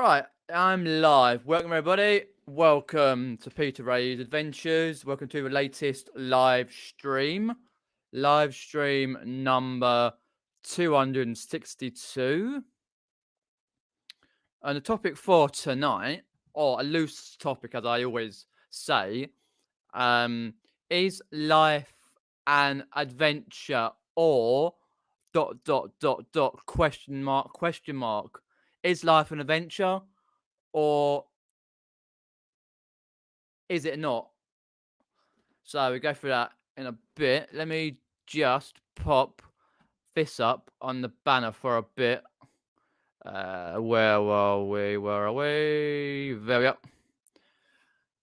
Right, I'm live. Welcome, everybody. Welcome to Peter Ray's Adventures. Welcome to the latest live stream. Live stream number 262. And the topic for tonight, or a loose topic as I always say, is life an adventure or ... question mark. Is life an adventure or is it not? So we go through that in a bit. Let me just pop this up on the banner for a bit. Where are we? There we go. If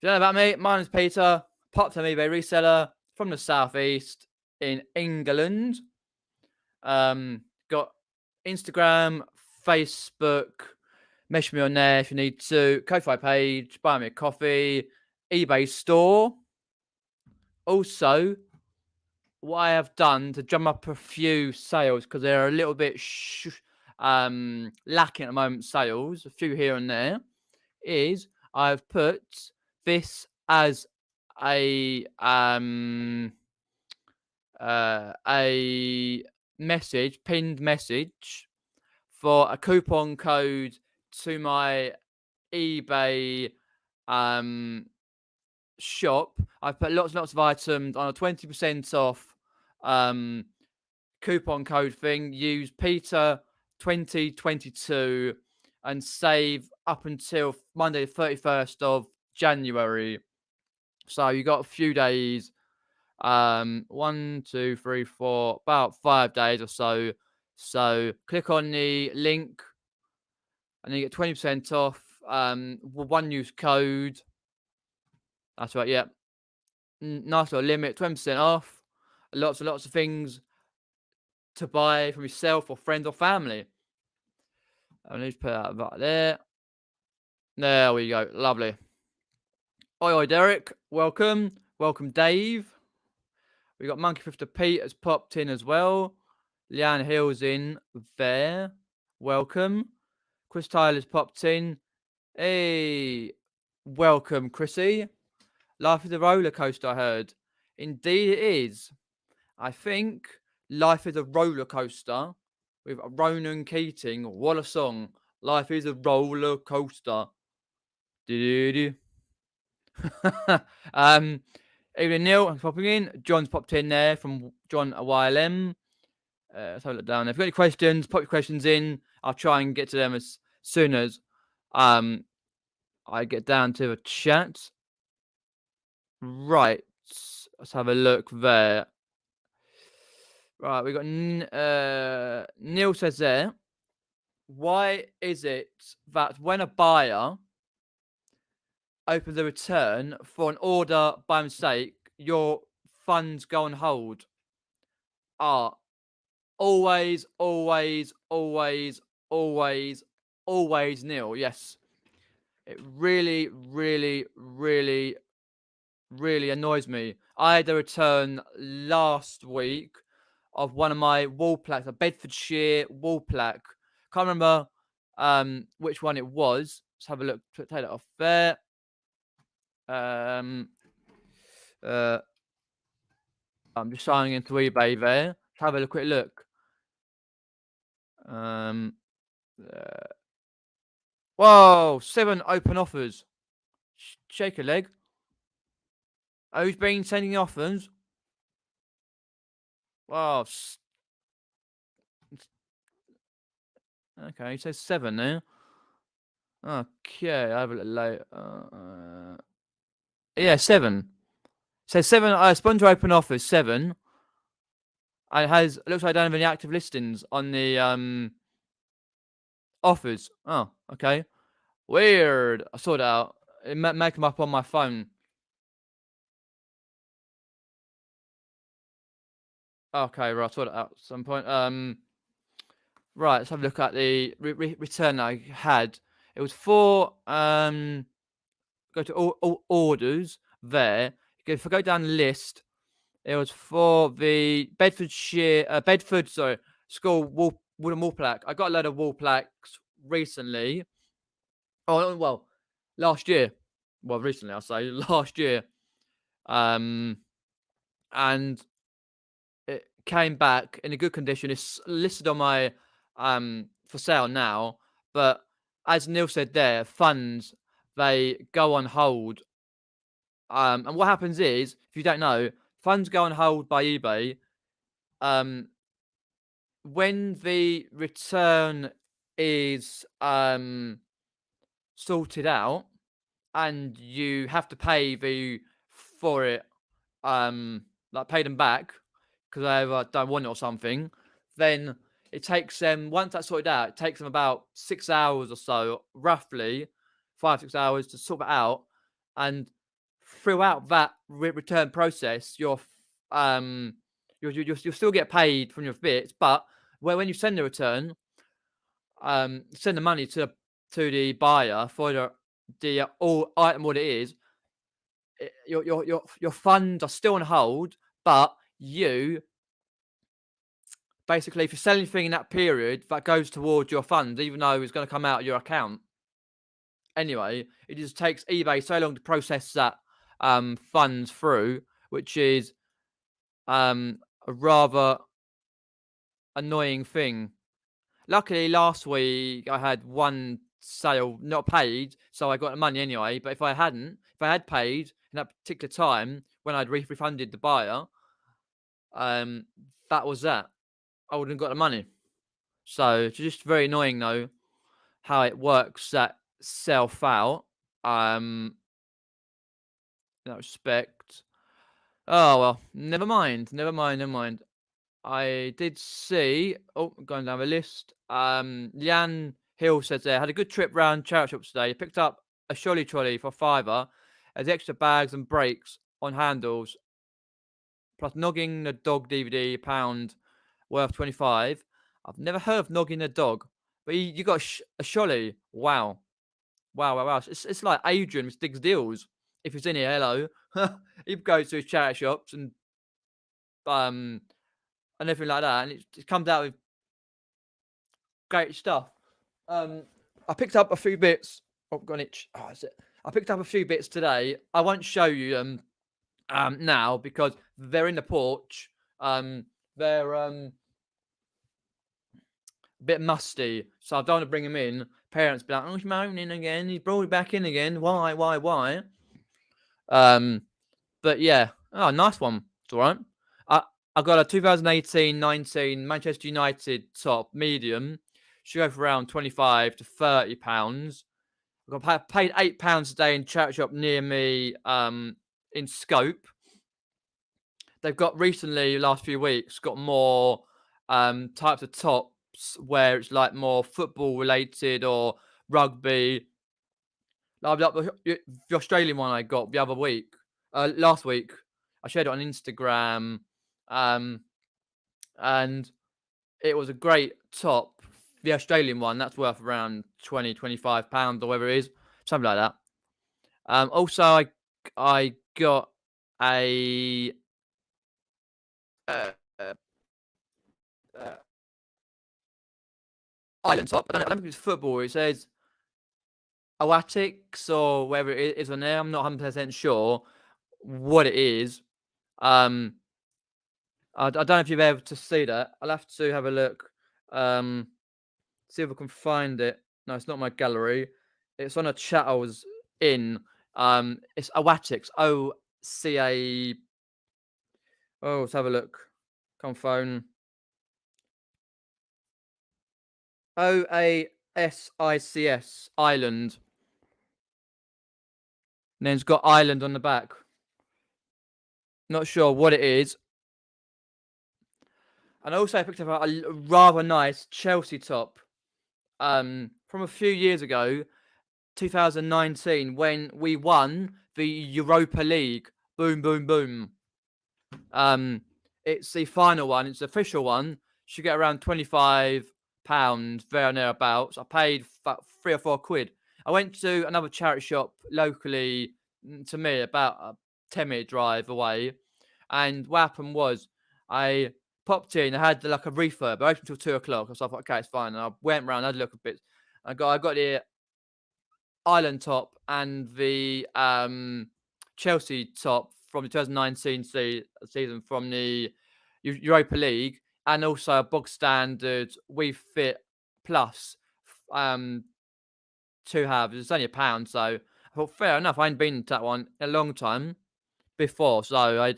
you don't know about me, my name's Peter, part-time eBay reseller from the southeast in England. Got Instagram, Facebook, message me on there if you need to. Ko-fi page, buy me a coffee, eBay store. Also, what I have done to drum up a few sales because they're a little bit lacking at the moment. Sales, a few here and there, is I've put this as a message, pinned message for a coupon code to my eBay shop. I've put lots and lots of items on a 20% off coupon code thing. Use Peter 2022 and save up until Monday the 31st of January. So you got a few days. 1, 2, 3, 4, about 5 days or so. So click on the link and you get 20% off. One use code. That's right, yeah. Nice little limit, 20% off. Lots and lots of things to buy from yourself or friends or family. I need to put that right there. There we go. Lovely. Oi, Derek. Welcome. Welcome, Dave. We got Monkey 50 Pete has popped in as well. Leanne Hill's in there. Welcome. Chris Tyler's popped in. Hey. Welcome, Chrissy. Life is a roller coaster, I heard. Indeed it is. I think life is a roller coaster with Ronan Keating. What a song. Life is a roller coaster. Evening, Neil. Thanks for popping in. John's popped in there from John YLM. Let's have a look down there. If you've got any questions, pop your questions in. I'll try and get to them as soon as I get down to the chat. Right. Let's have a look there. Right, we got Neil says there, why is it that when a buyer opens a return for an order by mistake, your funds go on hold? Always, Neil. Yes. It really, really annoys me. I had a return last week of one of my wall plaques, a Bedfordshire wall plaque. Can't remember which one it was. Let's have a look. Take that off there. I'm just signing into eBay there. Let's have a quick look. Whoa, 7 open offers. Shake a leg. Who's been sending offers? Wow. Okay, he says 7 there. Okay, I have a little later. Yeah, 7. It says 7. Sponsor open offers 7. And it looks like I don't have any active listings on the offers. Oh, okay. Weird. I saw that out. It make them up on my phone. Okay, right. I saw that out at some point. Right. Let's have a look at the return I had. It was for go to all orders there. If I go down the list, it was for the Bedford school wooden wall plaque. I got a load of wall plaques recently. Oh, well, last year. Well, recently, I'll say last year. Um, and it came back in a good condition. It's listed on my for sale now, but as Neil said there, funds they go on hold. And what happens is, if you don't know, funds go on hold by eBay. Um, when the return is sorted out, and you have to pay the for it, like pay them back because they either don't want it or something, then it takes them once that's sorted out. It takes them about 6 hours or so, roughly 5 6 hours to sort it out, and throughout that return process, you'll still get paid from your bits, but when you send the return, send the money to the buyer for the all item what it is. Your funds are still on hold, but you basically, if you sell anything in that period, that goes towards your funds, even though it's going to come out of your account. Anyway, it just takes eBay so long to process that funds through, which is a rather annoying thing. Luckily, last week I had one sale not paid, so I got the money anyway. But if I had paid in that particular time when I'd refunded the buyer, um, that was that. I wouldn't have got the money. So it's just very annoying though how it works that self out. Um, in that respect. Oh well, never mind, never mind, never mind. I did see. Oh, going down the list. Jan Hill says there had a good trip round charity shops today. Picked up a trolley trolley for £5, as extra bags and brakes on handles, plus Nogging the Dog DVD pound worth 25. I've never heard of Nogging the Dog, but you got a trolley. Wow, wow, wow, wow. It's like Adrian with Diggs Deals. If he's in here, hello. He goes to his charity shops um and everything like that, and it comes out with great stuff. Um, I picked up a few bits. Oh, got an itch. Oh, that's it. I picked up a few bits today. I won't show you them now because they're in the porch. They're a bit musty, so I don't want to bring them in. Parents be like, "Oh, he's moaning again. He's brought it back in again. Why, why?" But yeah, oh, nice one. It's all right. I got a 2018-19 Manchester United top medium. Should go for around 25 to 30 pounds. I got paid £8 a day in charity shop near me. In Scope, they've got recently last few weeks got more types of tops where it's like more football related or rugby. Like the Australian one I got the other week, last week. I shared it on Instagram, um, and it was a great top. The Australian one that's worth around 20 £25 or whatever it is, something like that. Also, I got a uh, uh, uh, island top. I don't think it's football. It says Oatics or whatever it is on there. I'm not 100% sure what it is. I don't know if you'll be able to see that. I'll have to have a look. See if I can find it. No, it's not my gallery. It's on a chat I was in. It's Oatics. OCA. Oh, let's have a look. Come phone. OASICS Island. And then it's got Island on the back. Not sure what it is. And also I picked up a rather nice Chelsea top. From a few years ago, 2019, when we won the Europa League. Boom, boom, boom. It's the final one. It's the official one. Should get around £25 there and thereabouts. I paid about £3 or £4. I went to another charity shop locally to me, about a 10-minute drive away. And what happened was, I popped in. I had like a refurb. I opened until 2 o'clock. So I thought, okay, it's fine. And I went around, had a look a bit. I got the Ireland top and the Chelsea top from the 2019 season from the Europa League, and also a bog standard We Fit Plus um, two halves. It's only £1, so I thought fair enough. I ain't been to that one in a long time before, so I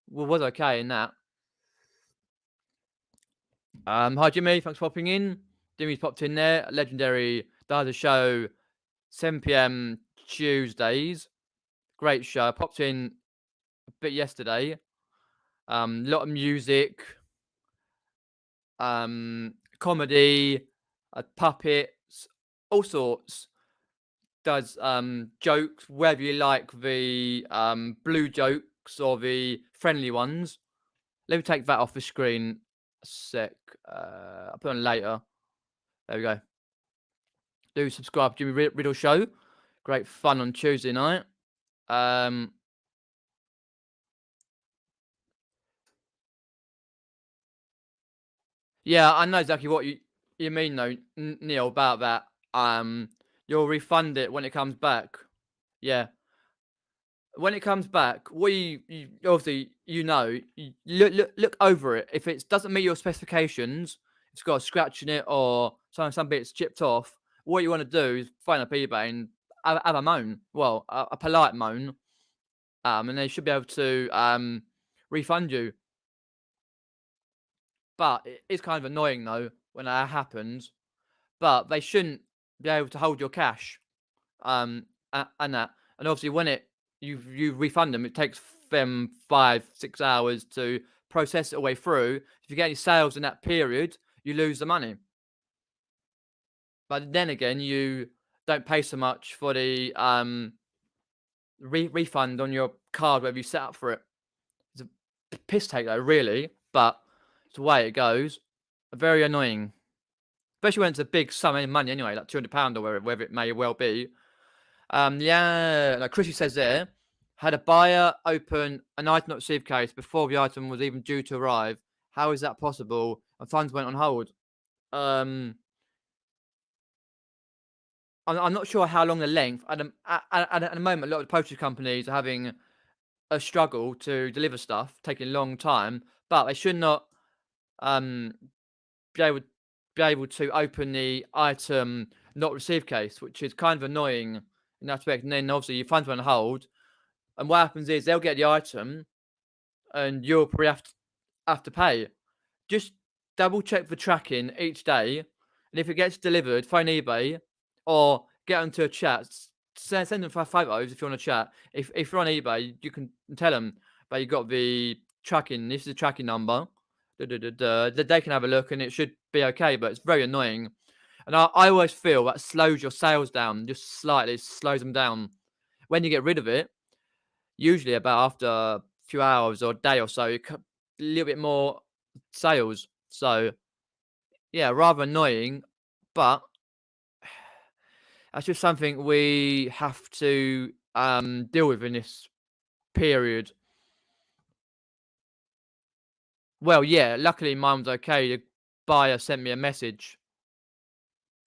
was okay in that. Hi Jimmy, thanks for popping in. Jimmy's popped in there. Legendary does a show 7 p.m. Tuesdays. Great show. Popped in a bit yesterday. Lot of music, comedy, puppets, all sorts. Does jokes, whether you like the blue jokes or the friendly ones. Let me take that off the screen a sec. I'll put it on later. There we go. Do subscribe to Jimmy Riddle Show. Great fun on Tuesday night. Yeah, I know exactly what you mean though, Neil, about that. You'll refund it when it comes back. Yeah. When it comes back, what you obviously you look over it. If it doesn't meet your specifications, it's got a scratch in it or some bits chipped off. What you want to do is phone up eBay and have a moan. Well, a polite moan. And they should be able to refund you. But it's kind of annoying though when that happens. But they shouldn't be able to hold your cash. And that, and obviously when you refund them, it takes them 5-6 hours to process it all the way through. If you get any sales in that period, you lose the money. But then again, you don't pay so much for the refund on your card, whether you set up for it. It's a piss take though, really, but it's the way it goes. Very annoying, especially when it's a big sum of money anyway, like £200 or wherever it may well be. Yeah, like Chrissy says there, had a buyer open an item not received case before the item was even due to arrive. How is that possible? And funds went on hold. I'm not sure how long the length. At the moment, a lot of the postage companies are having a struggle to deliver stuff, taking a long time. But they should not be able to open the item not received case, which is kind of annoying in that aspect. And then obviously your funds went on hold. And what happens is they'll get the item, and you'll probably have to pay. Just double check the tracking each day, and if it gets delivered, phone eBay or get onto a chat. Send them 5 photos if you want to chat. If you're on eBay, you can tell them that you got the tracking. This is the tracking number. They can have a look, and it should be okay. But it's very annoying, and I always feel that slows your sales down, just slightly slows them down. When you get rid of it, usually about after a few hours or a day or so, a little bit more sales. So yeah, rather annoying, but that's just something we have to deal with in this period. Well, yeah, luckily mine was okay. The buyer sent me a message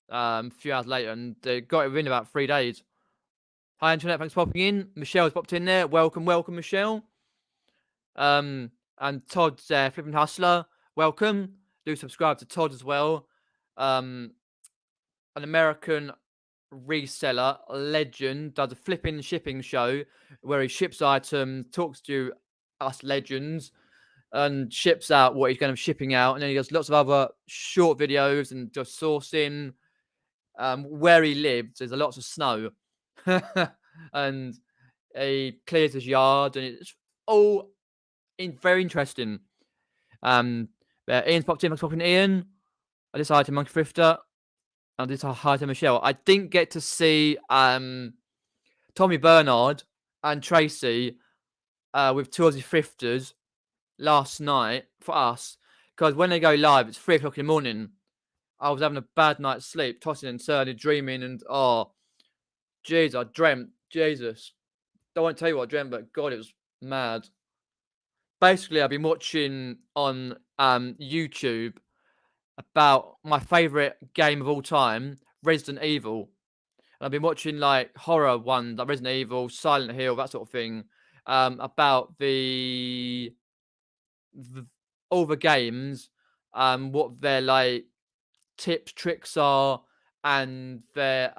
a few hours later, and they got it within about 3 days. Hi, Internet, thanks for popping in. Michelle's popped in there. Welcome, Michelle. And Todd's Flipping Hustler. Welcome. Do subscribe to Todd as well. An American reseller, legend, does a flipping shipping show where he ships items, talks to us legends, and ships out what he's going to be shipping out. And then he does lots of other short videos and just sourcing where he lives. There's lots of snow. And he clears his yard, and it's all very interesting. Ian's popped in. Thanks for popping in, Ian. I decided to Monkey Thrifter. And this hi to Michelle. I didn't get to see Tommy Bernard and Tracy with two Aussie thrifters last night for us, because when they go live, it's 3 o'clock in the morning. I was having a bad night's sleep, tossing and turning, dreaming, and jeez, I dreamt. Jesus, don't want to tell you what I dreamt, but God, it was mad. Basically, I've been watching on YouTube about my favourite game of all time, Resident Evil. And I've been watching like horror ones, like Resident Evil, Silent Hill, that sort of thing, about the all the games, what their like tips, tricks are, and their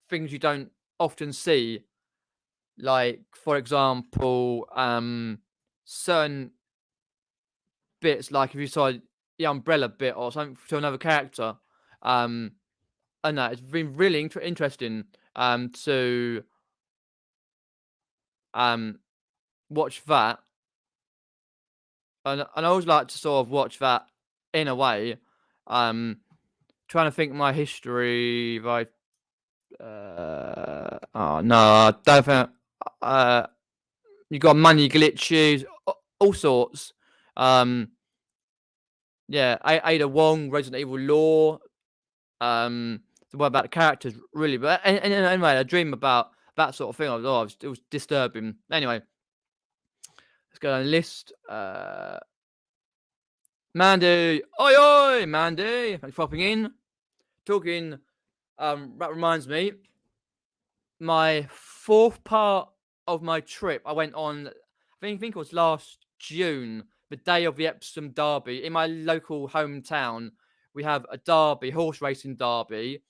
things you don't often see. Like for example, certain bits, like if you saw the umbrella bit or something to another character, um, and that it's been really interesting to um watch that, and I always like to sort of watch that in a way. Um, trying to think my history, like oh no, I don't think. Uh, you got money glitches, all sorts. Um, yeah, Ada Wong, Resident Evil lore. So what about the characters, really? But and anyway, I dream about that sort of thing. It was disturbing. Anyway, let's go down the list. Mandy, oi oi, Mandy, thanks for popping in. Talking. That reminds me, my fourth part of my trip. I went on. I think it was last June, the day of the Epsom Derby in my local hometown. We have a derby, horse racing derby.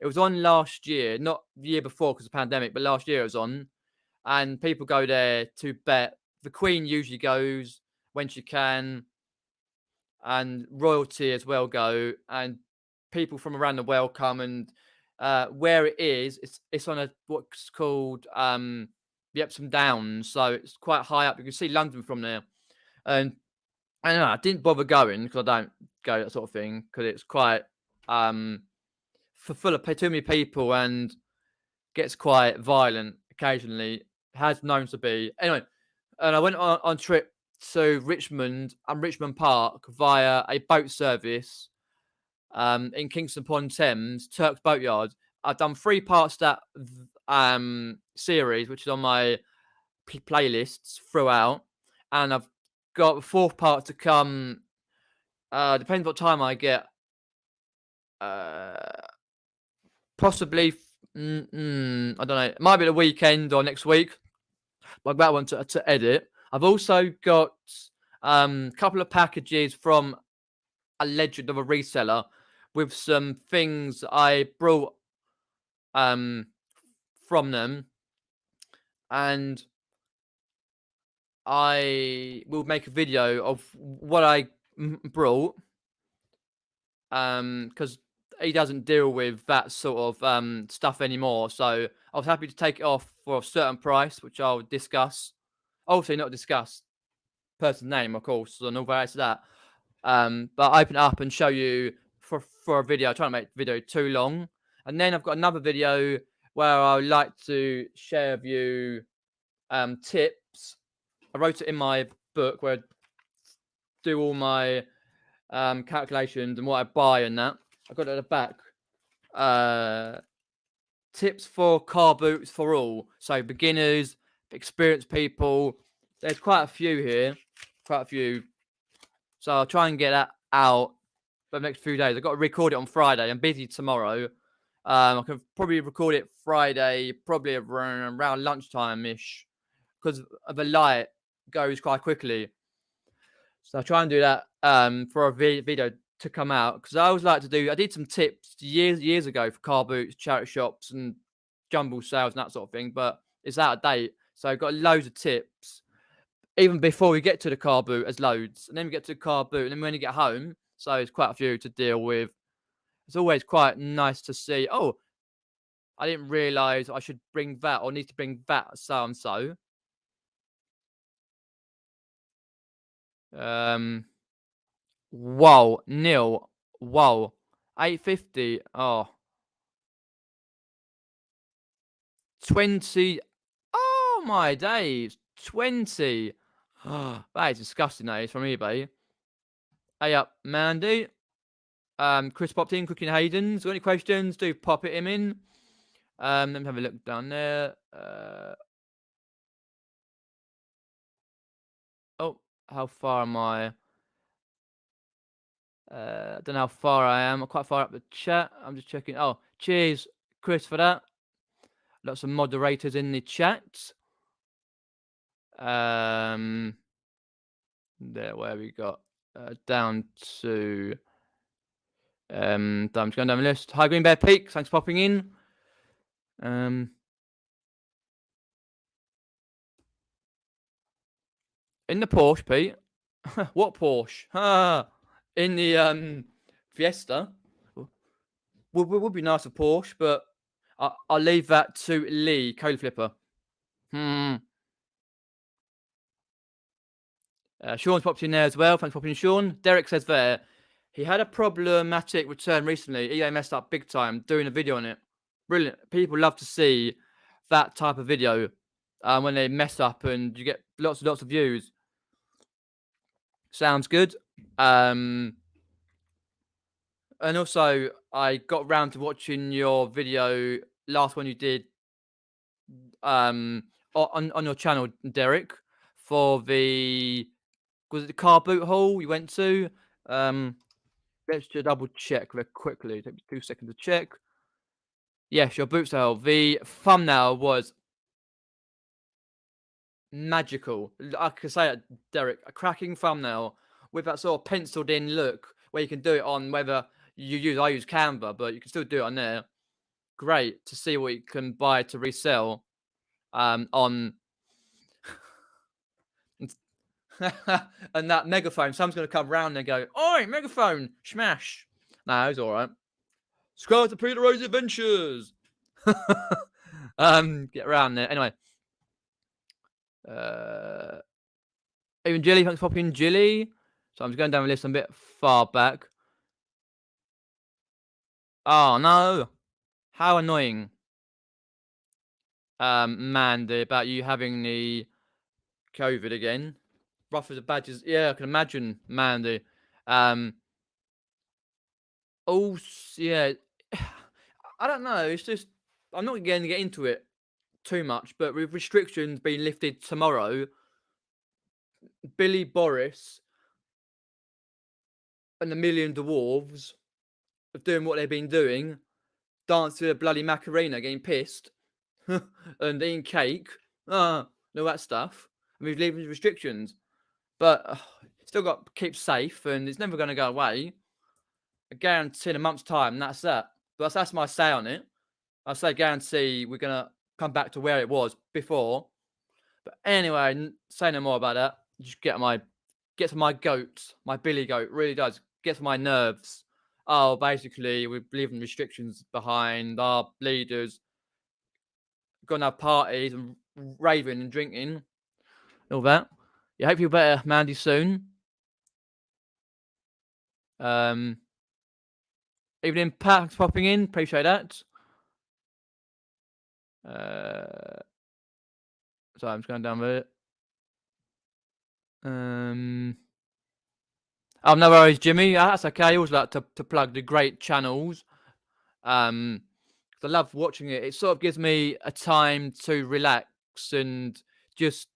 It was on last year, not the year before because of the pandemic, but last year it was on. And people go there to bet. The Queen usually goes when she can, and royalty as well go, and people from around the world come. And where it is, it's on a what's called the Epsom Downs, so it's quite high up. You can see London from there. And I don't know, I didn't bother going because I don't go that sort of thing because it's quite full of too many people and gets quite violent occasionally. Has known to be. Anyway, and I went on trip to Richmond and Richmond Park via a boat service in Kingston upon Thames, Turk's Boatyard. I've done 3 parts of that series, which is on my playlists throughout, and I've got the 4th part to come. Depends what time I get. Uh, Possibly, I don't know. It might be the weekend or next week. Like that one to edit. I've also got a couple of packages from a legend of a reseller with some things I brought um from them, and I will make a video of what I brought because he doesn't deal with that sort of stuff anymore. So I was happy to take it off for a certain price, which I'll discuss. Also, not discuss person's name, of course, and all that to that. But I open it up and show you for a video. I try to make the video too long, and then I've got another video where I would like to share with you tips. I wrote it in my book where I do all my calculations and what I buy and that. I got it at the back. Tips for car boots for all. So beginners, experienced people. There's quite a few here. Quite a few. So I'll try and get that out for the next few days. I've got to record it on Friday. I'm busy tomorrow. I can probably record it Friday, probably around lunchtime-ish, because the light goes quite quickly. So I'll try and do that for a video to come out, because I always like to do. I did some tips years ago for car boots, charity shops, and jumble sales and that sort of thing, but it's out of date. So I've got loads of tips even before we get to the car boot. There's loads, and then we get to the car boot, and then when you get home, so it's quite a few to deal with. It's always quite nice to see. Oh, I didn't realise I should bring that or need to bring that so and so. Whoa, nil. Whoa. 850. Oh, 20. Oh, my days. 20. Oh, that is disgusting, that is, from eBay. Hey up, Mandy. Chris popped in, Cooking Hayden's. Got any questions? Do pop it him in. Let me have a look down there. Oh, how far am I? I don't know how far I am. I'm quite far up the chat. I'm just checking. Oh, cheers, Chris, for that. lots of moderators in the chat. There, where we got down to I'm just going down the list. Hi, Green Bear Peak. Thanks for popping in. In the Porsche, Pete. What Porsche? In the Fiesta. Would be nice, a Porsche, but I'll leave that to Lee, Code Flipper. Sean's popped in there as well. Thanks for popping in, Sean. Derek says there, he had a problematic return recently. EA messed up big time doing a video on it. Brilliant. People love to see that type of video when they mess up and you get lots of views. Sounds good. And also, I got round to watching your video, last one you did on your channel, Derek, for the, was it the car boot haul you went to? Let's just double check very quickly. Take me 2 seconds to check. Yes, your boot sale. The thumbnail was magical. I can say it, Derek, a cracking thumbnail with that sort of penciled in look where you can do it on whether you use, I use Canva, but you can still do it on there. Great to see what you can buy to resell on and that megaphone. Someone's going to come round and go, "Oi, megaphone, smash." No, it's all right. Subscribe to Peter Rose Adventures. Get around there. Anyway. Even Jilly, thanks for popping in, Jilly. So I'm just going down the list a bit far back. Oh no. How annoying. Mandy, about you having the COVID again. Rough as the badges. Yeah, I can imagine, Mandy. Oh, yeah. I don't know. It's just, I'm not going to get into it too much, but with restrictions being lifted tomorrow, Billy Boris and the Million Dwarves of doing what they've been doing, dancing to the bloody Macarena, getting pissed, and eating cake, all that stuff. And we've leaving restrictions, but still got to keep safe, and it's never going to go away. I guarantee in a month's time, that's that. But that's my say on it. I say guarantee we're going to come back to where it was before. But anyway, say no more about that. Just get to my goat, my Billy goat, really does. Get to my nerves. Oh, basically, we're leaving restrictions behind. Our leaders going to have parties and raving and drinking. All that. Yeah, hope you're better, Mandy, soon. Evening, Pat, thanks for popping in. Appreciate that. So I'm just going down with it. Oh, no worries, Jimmy. That's okay. I always like to plug the great channels. I love watching it. It sort of gives me a time to relax and just,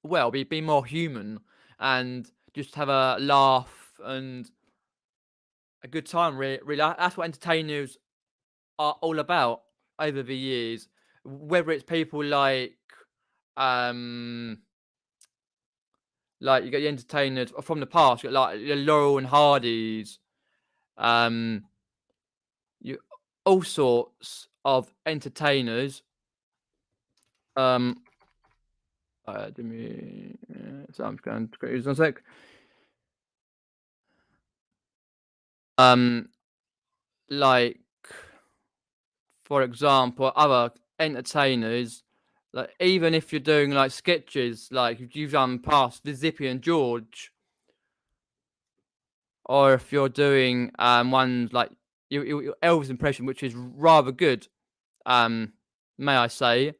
well, be more human and just have a laugh and a good time. Really, that's what entertainers are all about over the years. Whether it's people like you get the entertainers from the past, you got like Laurel and Hardy's, you all sorts of entertainers. So I'm just going to use one sec. Like, for example, other entertainers, like even if you're doing like sketches, like you've done past the Zippy and George, or if you're doing ones like your Elvis impression, which is rather good, may I say,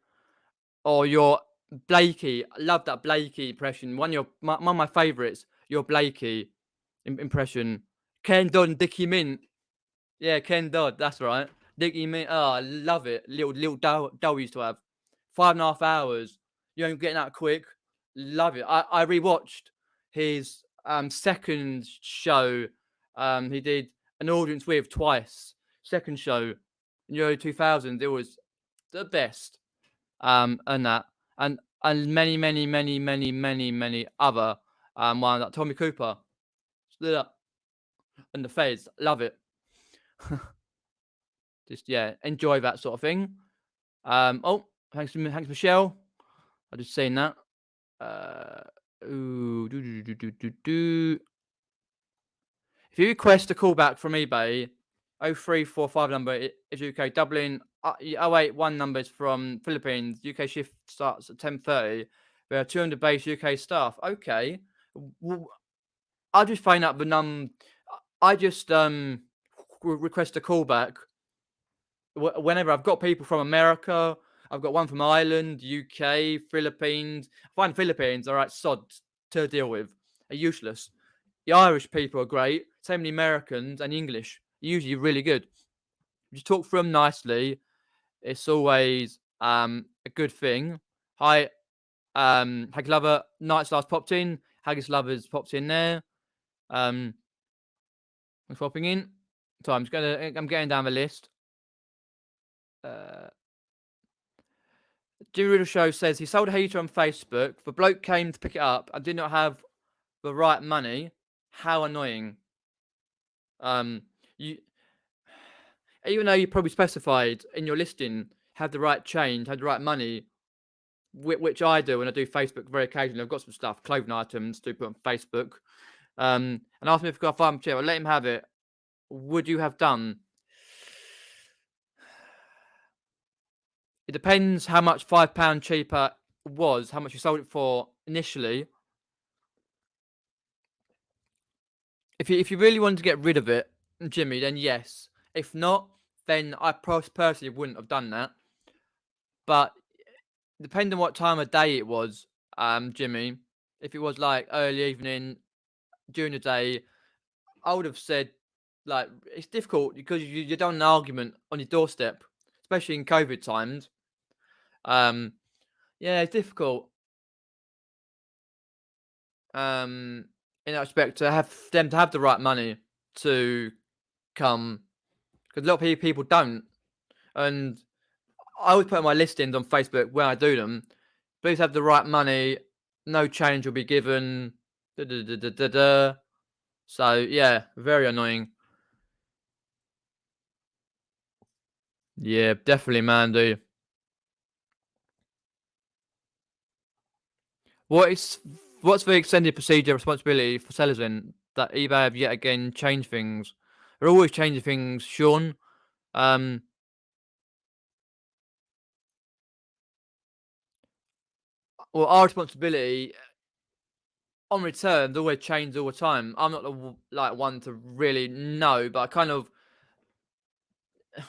or your Blakey. I love that Blakey impression. One of my favourites. Your Blakey impression. Ken Dodd and Dickie Mint. Yeah, Ken Dodd. That's right. Dickie Mint. Oh, I love it. Little doll used to have 5.5 hours. You ain't getting out quick. Love it. I rewatched his second show. He did an audience with twice. Second show. in the early 2000s, it was the best. And that, and many other ones like Tommy Cooper, yeah, and the Feds, love it. Just yeah, enjoy that sort of thing. Oh, thanks Michelle. I just seen that. Ooh, do. If you request a callback from eBay, 0345 number is UK, Dublin, 081 number is from Philippines, UK shift starts at 10:30. There are 200 base UK staff. Okay. I'll just find out the I just request a callback whenever I've got people from America. I've got one from Ireland, UK, Philippines. I find Philippines, all right, sods to deal with. Are useless. The Irish people are great. Same with the Americans and the English. Usually really good. You talk through them nicely. It's always a good thing. Hi, Haggis Lover. Night Stars popped in. Haggis Lovers popped in there. Thanks for popping in. So I'm getting down the list. Jimmy Riddle Show says he sold a heater on Facebook. The bloke came to pick it up and did not have the right money. How annoying. You even though you probably specified in your listing, have the right change, have the right money, which I do when I do Facebook very occasionally. I've got some stuff, clothing items to put on Facebook. And asked me if I got a farm chair. I let him have it. Would you have done? It depends how much £5 cheaper was, how much you sold it for initially. If you really wanted to get rid of it, Jimmy, then yes. If not, then I personally wouldn't have done that. But depending on what time of day it was, Jimmy, if it was like early evening, during the day, I would have said, like, it's difficult because you don't want an argument on your doorstep, especially in COVID times. Yeah, it's difficult. In that respect, to have them to have the right money to come, because a lot of people don't. And I always put my listings on Facebook when I do them. Please have the right money. No change will be given. Da, da, da, da, da, da. So yeah, very annoying. Yeah, definitely, Mandy. What's the extended procedure responsibility for sellers in that eBay have yet again changed things? They're always changing things, Sean. Well, our responsibility on returns always change all the time. I'm not the one to really know, but I kind of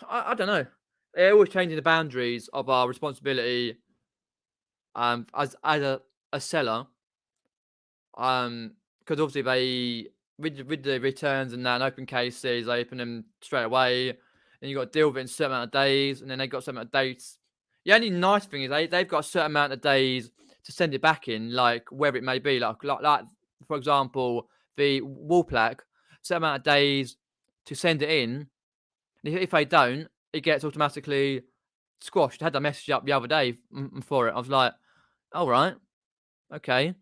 I don't know. They're always changing the boundaries of our responsibility as a seller. Because obviously they with the returns and that and open cases, they open them straight away, and you got to deal with it in a certain amount of days, and then they got a certain amount of dates. The only nice thing is they've got a certain amount of days to send it back in, like wherever it may be, like for example the wall plaque, certain amount of days to send it in. And if they don't, it gets automatically squashed. I had that message up the other day for it. I was like, all right, okay.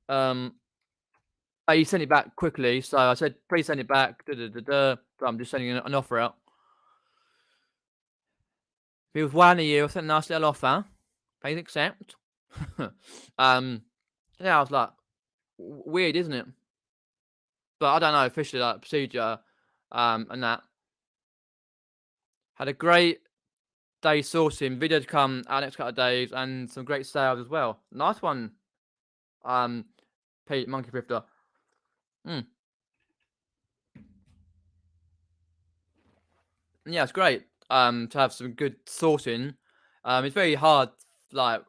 He sent it back quickly, so I said, "Please send it back." Da, da, da, da. So I'm just sending an offer out. If it was 1 a year, I sent a nice little offer. Please accept. Yeah, I was like, weird, isn't it? But I don't know officially like procedure, and that. Had a great day sourcing. Video to come our next couple of days, and some great sales as well. Nice one, Pete Monkey Thrifter. Mm. Yeah, it's great. To have some good sourcing. It's very hard, like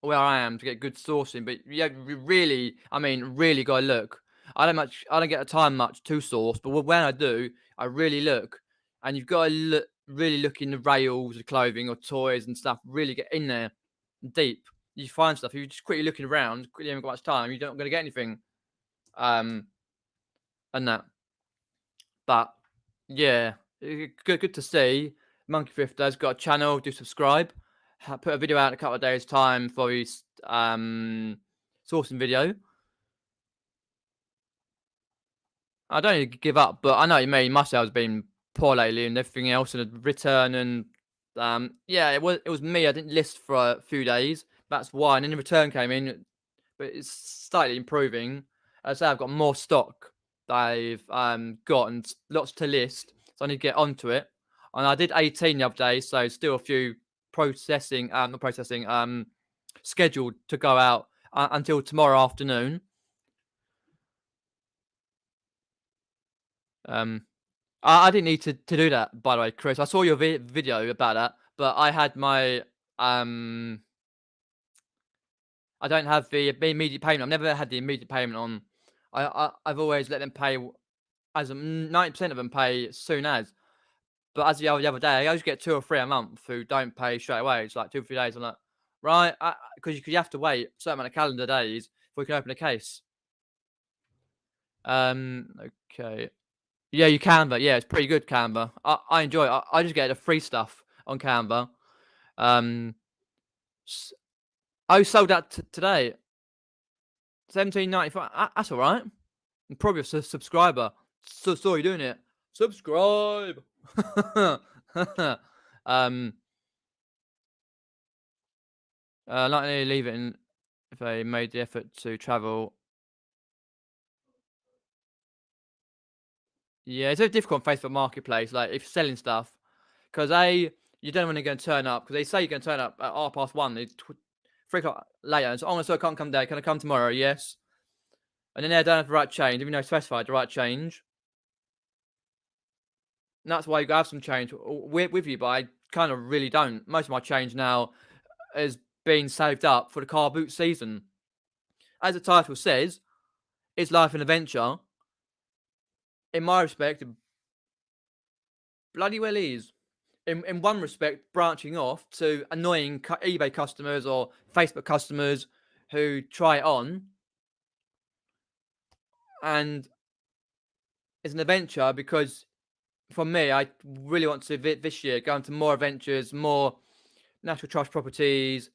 where I am, to get good sourcing, but yeah, really, I mean, really gotta look. I don't get the time much to source, but when I do, I really look. And you've got to really look in the rails of clothing or toys and stuff. Really get in there deep. You find stuff. You're just quickly looking around. Quickly haven't got much time. You're not gonna get anything. Um, and that. But yeah. Good to see. Monkey Thrifter's got a channel. Do subscribe. Put a video out in a couple of days' time for his sourcing video. I don't need to give up, but I know what you mean. My sales been poor lately and everything else, and the return and yeah, it was me. I didn't list for a few days. That's why. And then the return came in, but it's slightly improving. As I say, I've got more stock that I've got and lots to list, so I need to get onto it. And I did 18 the other day, so still a few processing, not processing, scheduled to go out until tomorrow afternoon. I didn't need to do that, by the way, Chris. I saw your video about that, but I had my I don't have the immediate payment. I've never had the immediate payment on. I've always let them pay as 90% of them pay soon as. But as the other day, I always get 2 or 3 a month who don't pay straight away. It's like 2 or 3 days. I'm like, right, because you have to wait a certain amount of calendar days before you can open a case. Okay. Yeah, you Canva. Yeah, it's pretty good, Canva. I enjoy it. I just get the free stuff on Canva. I sold that today. 17.95. That's all right. I'm probably a subscriber. So saw you doing it. Subscribe. Not only leave it in if they made the effort to travel. Yeah, it's very difficult on Facebook Marketplace. Like if you're selling stuff, because you don't know when they're going to turn up. Because they say you're going to turn up at 1:30. It's 3 o'clock later. And so, oh, so I can't come today. Can I come tomorrow? Yes. And then they don't have the right change, even though it's specified the right change. And that's why you have some change with you, but I kind of really don't. Most of my change now is being saved up for the Carboots season. As the title says, it's life and adventure. In my respect, it bloody well is. In one respect, branching off to annoying eBay customers or Facebook customers who try it on. And it's an adventure because for me, I really want to this year go into more adventures, more natural trust properties,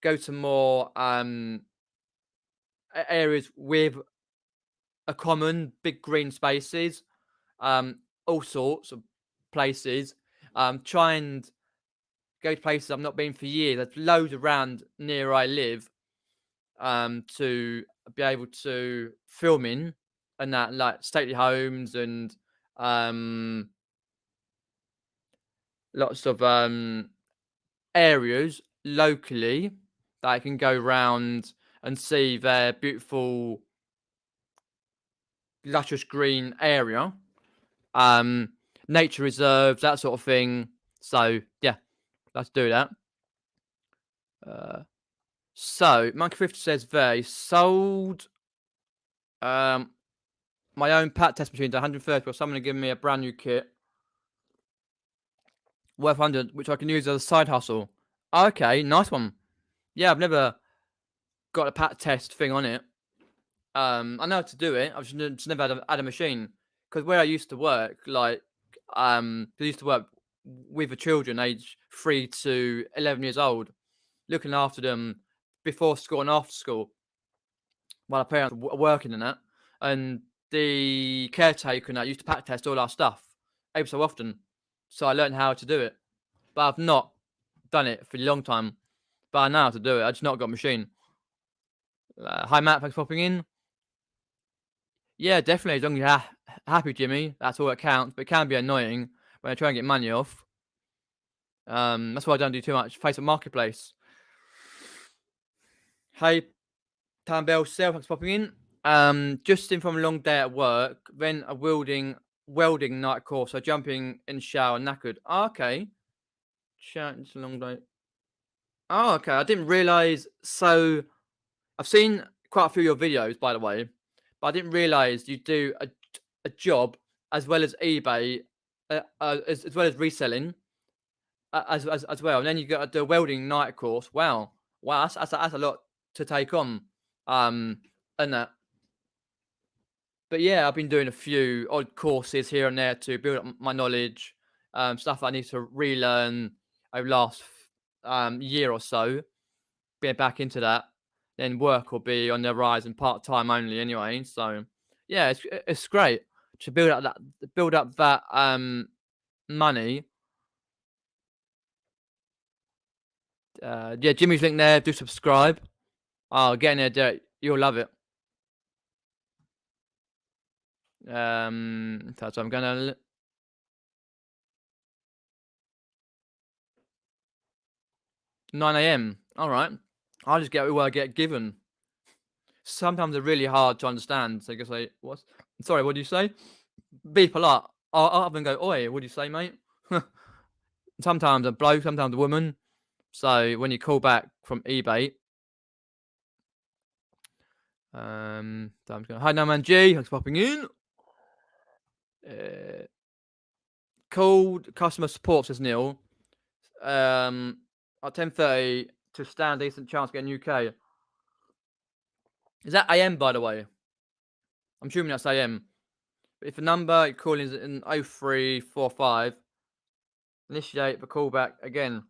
go to more areas with a common big green spaces, all sorts of places. Try and go to places I've not been for years. There's loads around near where I live to be able to film in and that, like stately homes and lots of areas locally that I can go around and see their beautiful luscious green area, nature reserves, that sort of thing. So yeah, let's do that. So Monkey 50 says they sold my own pat test machine to 130, or someone giving me a brand new kit worth 100, which I can use as a side hustle. Okay, nice one. Yeah, I've never got a pat test thing on it. I know how to do it. I've just never had a machine because where I used to work, like, I used to work with the children aged 3 to 11 years old, looking after them before school and after school, while our parents were working and that. And the caretaker and that used to pack test all our stuff every so often, so I learned how to do it. But I've not done it for a long time. But I know how to do it. I just not got a machine. Hi Matt, thanks for popping in. Yeah, definitely. As long as you're happy, Jimmy, that's all that counts. But it can be annoying when I try and get money off. That's why I don't do too much Facebook Marketplace. Hey, Tambell Self, thanks for popping in. Just in from a long day at work, then a welding night course. So jumping in the shower, knackered. Oh, okay. It's a long day. Oh, okay. I didn't realise. So I've seen quite a few of your videos, by the way, but I didn't realise you do a job as well as eBay, as well as reselling, as well. And then you got the welding night course. Wow, that's a lot to take on. And that. But yeah, I've been doing a few odd courses here and there to build up my knowledge, stuff I need to relearn over the last year or so. Get back into that. Then work will be on the rise and part time only anyway. So yeah, it's great to build up that money. Yeah, Jimmy's link there. Do subscribe. Oh, get in there, Derek. You'll love it. So I'm gonna 9 a.m. All right. I'll just get what I get given. Sometimes they're really hard to understand. So you can say, "What? Sorry, what do you say?" Be polite. I'll often go, "Oi, what do you say, mate?" Sometimes a bloke, sometimes a woman. So when you call back from eBay, so I'm just going, "Hi, no man G, thanks for popping in." Uh, Called customer support, says Neil. At 10:30 to stand a decent chance of getting UK. Is that AM, by the way? I'm assuming that's AM. But if the number you're calling is in 0345, initiate the callback again.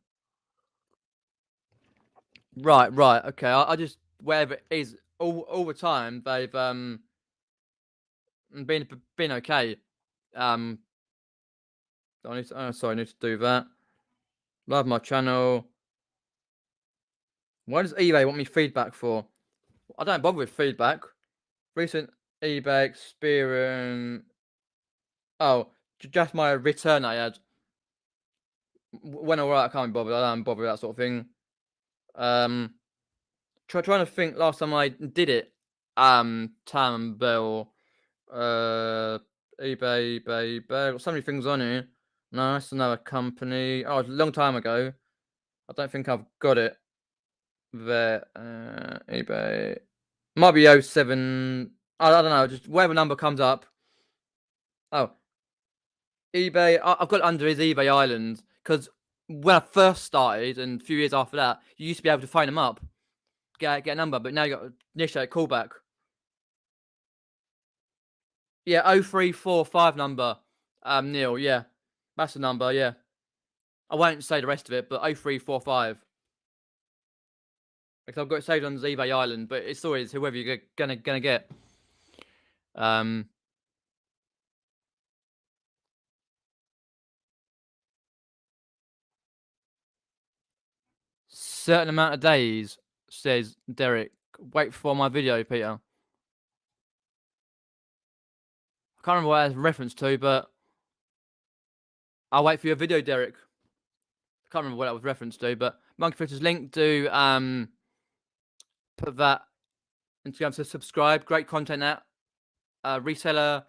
Right, right, okay. I just wherever it is, all the time they've been okay. Um, sorry, I need to do that. Love my channel. Why does eBay want me feedback for? I don't bother with feedback. Recent eBay experience. Oh, just my return I had. When I can't be bothered. I don't bother with that sort of thing. Trying to think last time I did it. Tam Bell, eBay, got so many things on here. No, that's another company. Oh, it's a long time ago. I don't think I've got it there. eBay. Might be oh 07. I don't know. Just whatever number comes up. Oh, eBay. I've got it under his eBay Island because when I first started and a few years after that, you used to be able to phone them up, get a number, but now you got to initiate a callback. Yeah, 0345 number. Neil. Yeah, that's the number. Yeah, I won't say the rest of it, but 0345. Because I've got it saved on the eBay Island, but it's always whoever you're gonna get. Certain amount of days, says Derek. Wait for my video, Peter. I can't remember what that's reference to, but I'll wait for your video, Derek. I can't remember what that was reference to, but Monkey Filter's link to put that Instagram to subscribe. Great content that. Reseller,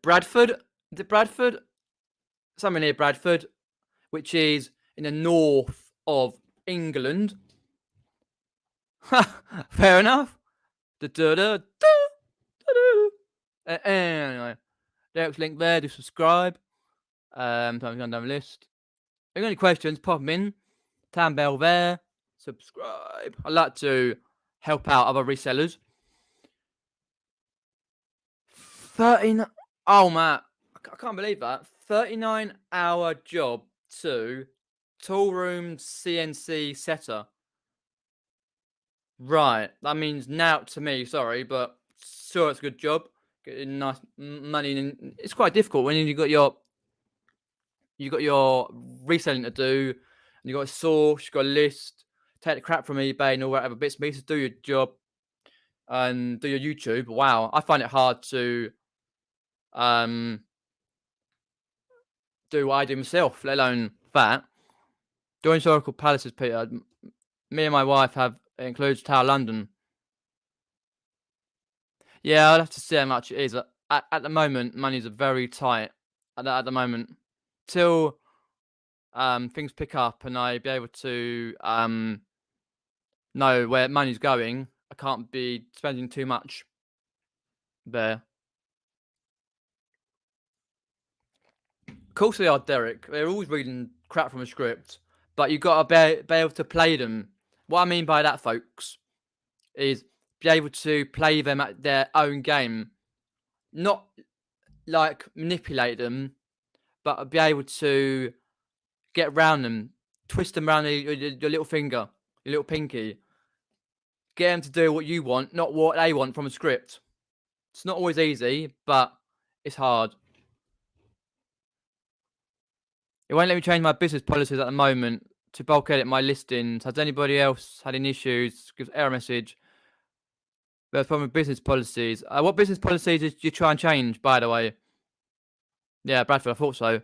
Bradford. Is it Bradford? Somewhere near Bradford, which is in the north of England. Fair enough. Anyway, Derek's link there. Do subscribe. Time to go down the list. If you got any questions, pop them in. Tam Bell there. Subscribe. I like to help out other resellers. 13. Oh man, I can't believe that. 39-hour job to tool room CNC setter. Right, that means now to me. Sorry, but sure, it's a good job. Getting nice money, and it's quite difficult when you got your reselling to do, and you got a source, you got a list, take the crap from eBay and all whatever bits and pieces, do your job, and do your YouTube. Wow, I find it hard to do what I do myself, let alone that. Doing historical palaces, Peter. Me and my wife have it includes Tower London. Yeah, I'll have to see how much it is. At the moment, money's very tight. At the moment, till things pick up and I be able to know where money's going, I can't be spending too much there. Of course they are, Derek. They're always reading crap from a script, but you've got to be able to play them. What I mean by that, folks, is be able to play them at their own game, not like manipulate them, but be able to get around them, twist them around your little finger, your little pinky, get them to do what you want, not what they want from a script. It's not always easy, but it's hard. It won't let me change my business policies at the moment to bulk edit my listings. Has anybody else had any issues? Gives error message. There's a problem with business policies. What business policies did you try and change, by the way? Yeah, Bradford, I thought so.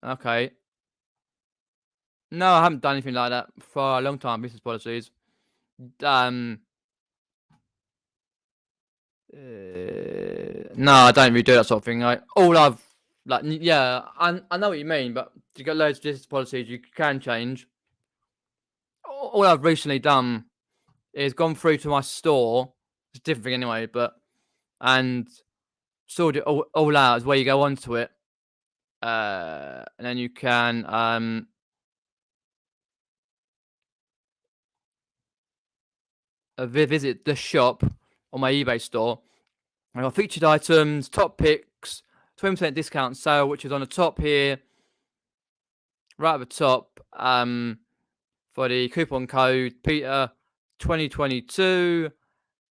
Okay. No, I haven't done anything like that for a long time, business policies. No, I don't really do that sort of thing. Like, all I've, like, yeah, I know what you mean, but you got loads of business policies you can change. All I've recently done is gone through to my store. It's a different thing anyway, but and sorted it all out is where you go onto it, and then you can visit the shop on my eBay store. I got featured items, top picks, 20% discount sale, which is on the top here, right at the top. For the coupon code Peter 2022,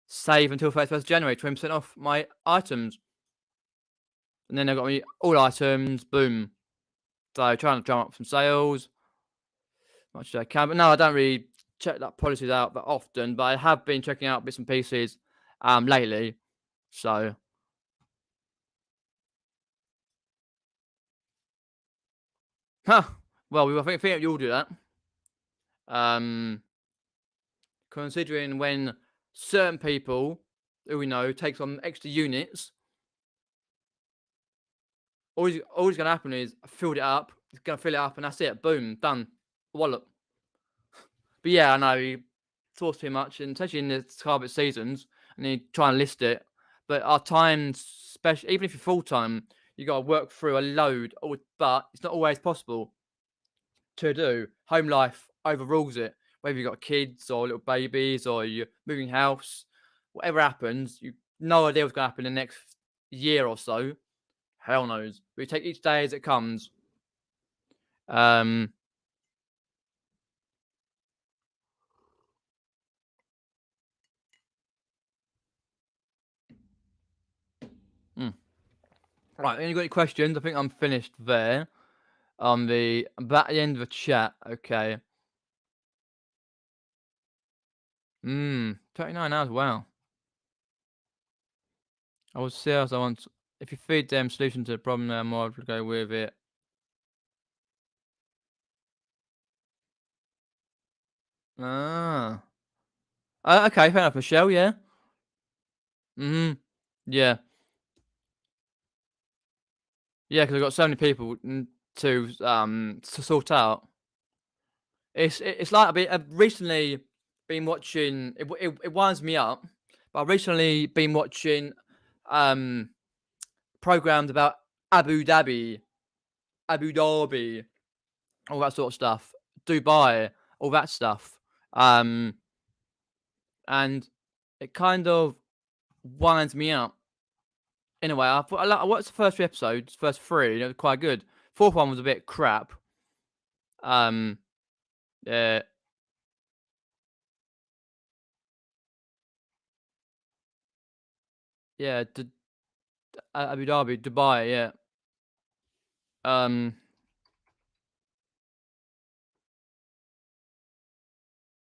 save until 31st January, 20% off my items. And then they've got me all items, boom. So trying to drum up some sales, much as I can. But no, I don't really check that policies out that often, but I have been checking out bits and pieces lately. So well, I think you'll do that. Considering when certain people who we know takes on extra units, all going to happen is fill it up. It's going to fill it up, and that's it. Boom, done. Wallop. But yeah, I know he talks too much, and especially in the Carboots seasons, and you try and list it. But our time, special, even if you're full time, you got to work through a load. But it's not always possible to do. Home life overrules it. Whether you've got kids or little babies or you're moving house, whatever happens, you no idea what's going to happen in the next year or so. Hell knows. We take each day as it comes. Right, any got any questions? I think I'm finished there. About the end of the chat. Okay. 39 hours. Wow. I would say as I want. If you feed them solution to the problem, they're more to go with it. Ah. Okay, fair enough, Michelle. Yeah. Yeah. Yeah, because I've got so many people to sort out. It's like I've recently been watching. It winds me up. But I've recently been watching programs about Abu Dhabi, all that sort of stuff, Dubai, all that stuff, and it kind of winds me up in a way. I watched the first 3 episodes, first 3, and it was quite good. 4th one was a bit crap. Yeah. Yeah, Abu Dhabi, Dubai, yeah.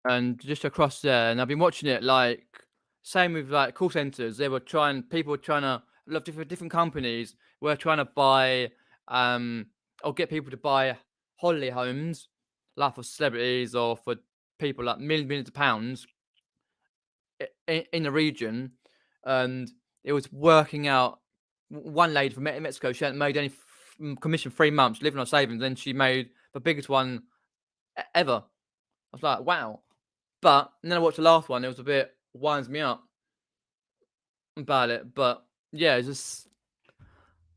And just across there, and I've been watching it, like, same with, like, call centers. People were trying to love different companies were trying to buy, or get people to buy holiday homes, like for celebrities or for people, like, millions of pounds in the region, and it was working out. One lady from Mexico, she hadn't made any commission 3 months, living on savings, then she made the biggest one ever. I was like, wow. But and then I watched the last one. It was a bit winds me up about it. But yeah, it's just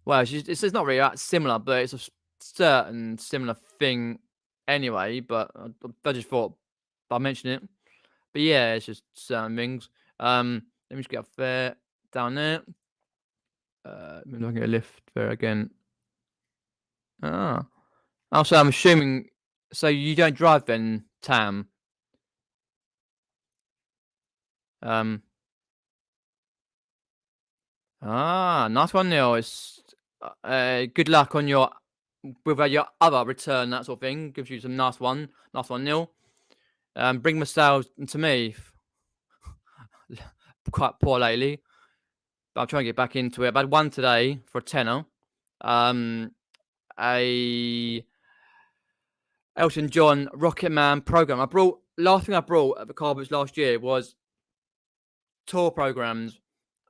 it's not really that similar, but it's a certain similar thing anyway. But I just thought I mentioned it. But yeah, it's just certain things. Let me just get up there, down there. Maybe I can get a lift there again. Ah. Also, I'm assuming. So you don't drive then, Tam? Um. Nice one, Neil. It's good luck on your with your other return, that sort of thing. Gives you some nice one, Neil. Bring my sales to me. Quite poor lately, but I'm trying to get back into it. I had one today for a tenner. Um, a Elton John Rocket Man program. I brought last thing I brought at the Carboots last year was tour programs,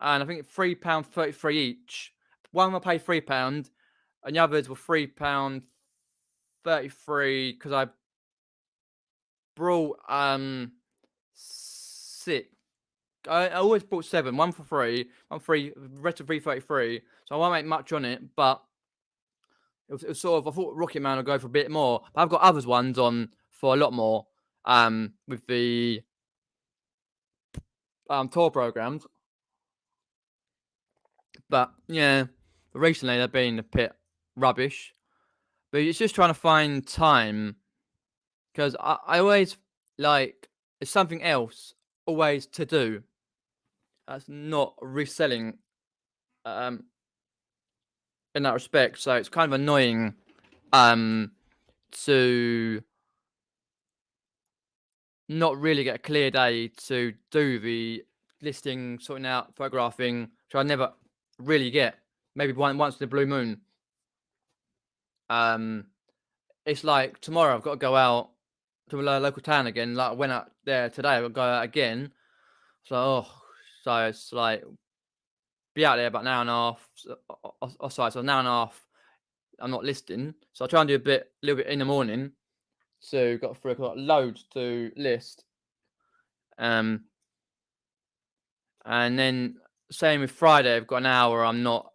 and I think £3.33 each. One I paid £3, and the others were £3.33 because I brought six. I always bought seven, one for free, one free, rest of 333. So I won't make much on it, but it was sort of I thought Rocket Man would go for a bit more. But I've got others ones on for a lot more. With the tour programs. But yeah, recently they've been a bit rubbish. But it's just trying to find time because I always like it's something else always to do. That's not reselling um in that respect. So it's kind of annoying um to not really get a clear day to do the listing, sorting out, photographing, which I never really get. Maybe once in the blue moon. Um, it's like tomorrow I've got to go out to a local town again. Like I went out there today, I've got to go out again. So it's like be out there about an hour and a half. So an hour and a half. I'm not listing, so I try and do a little bit in the morning. So got 3 o'clock, loads to list. Um, And then same with Friday, I've got an hour I'm not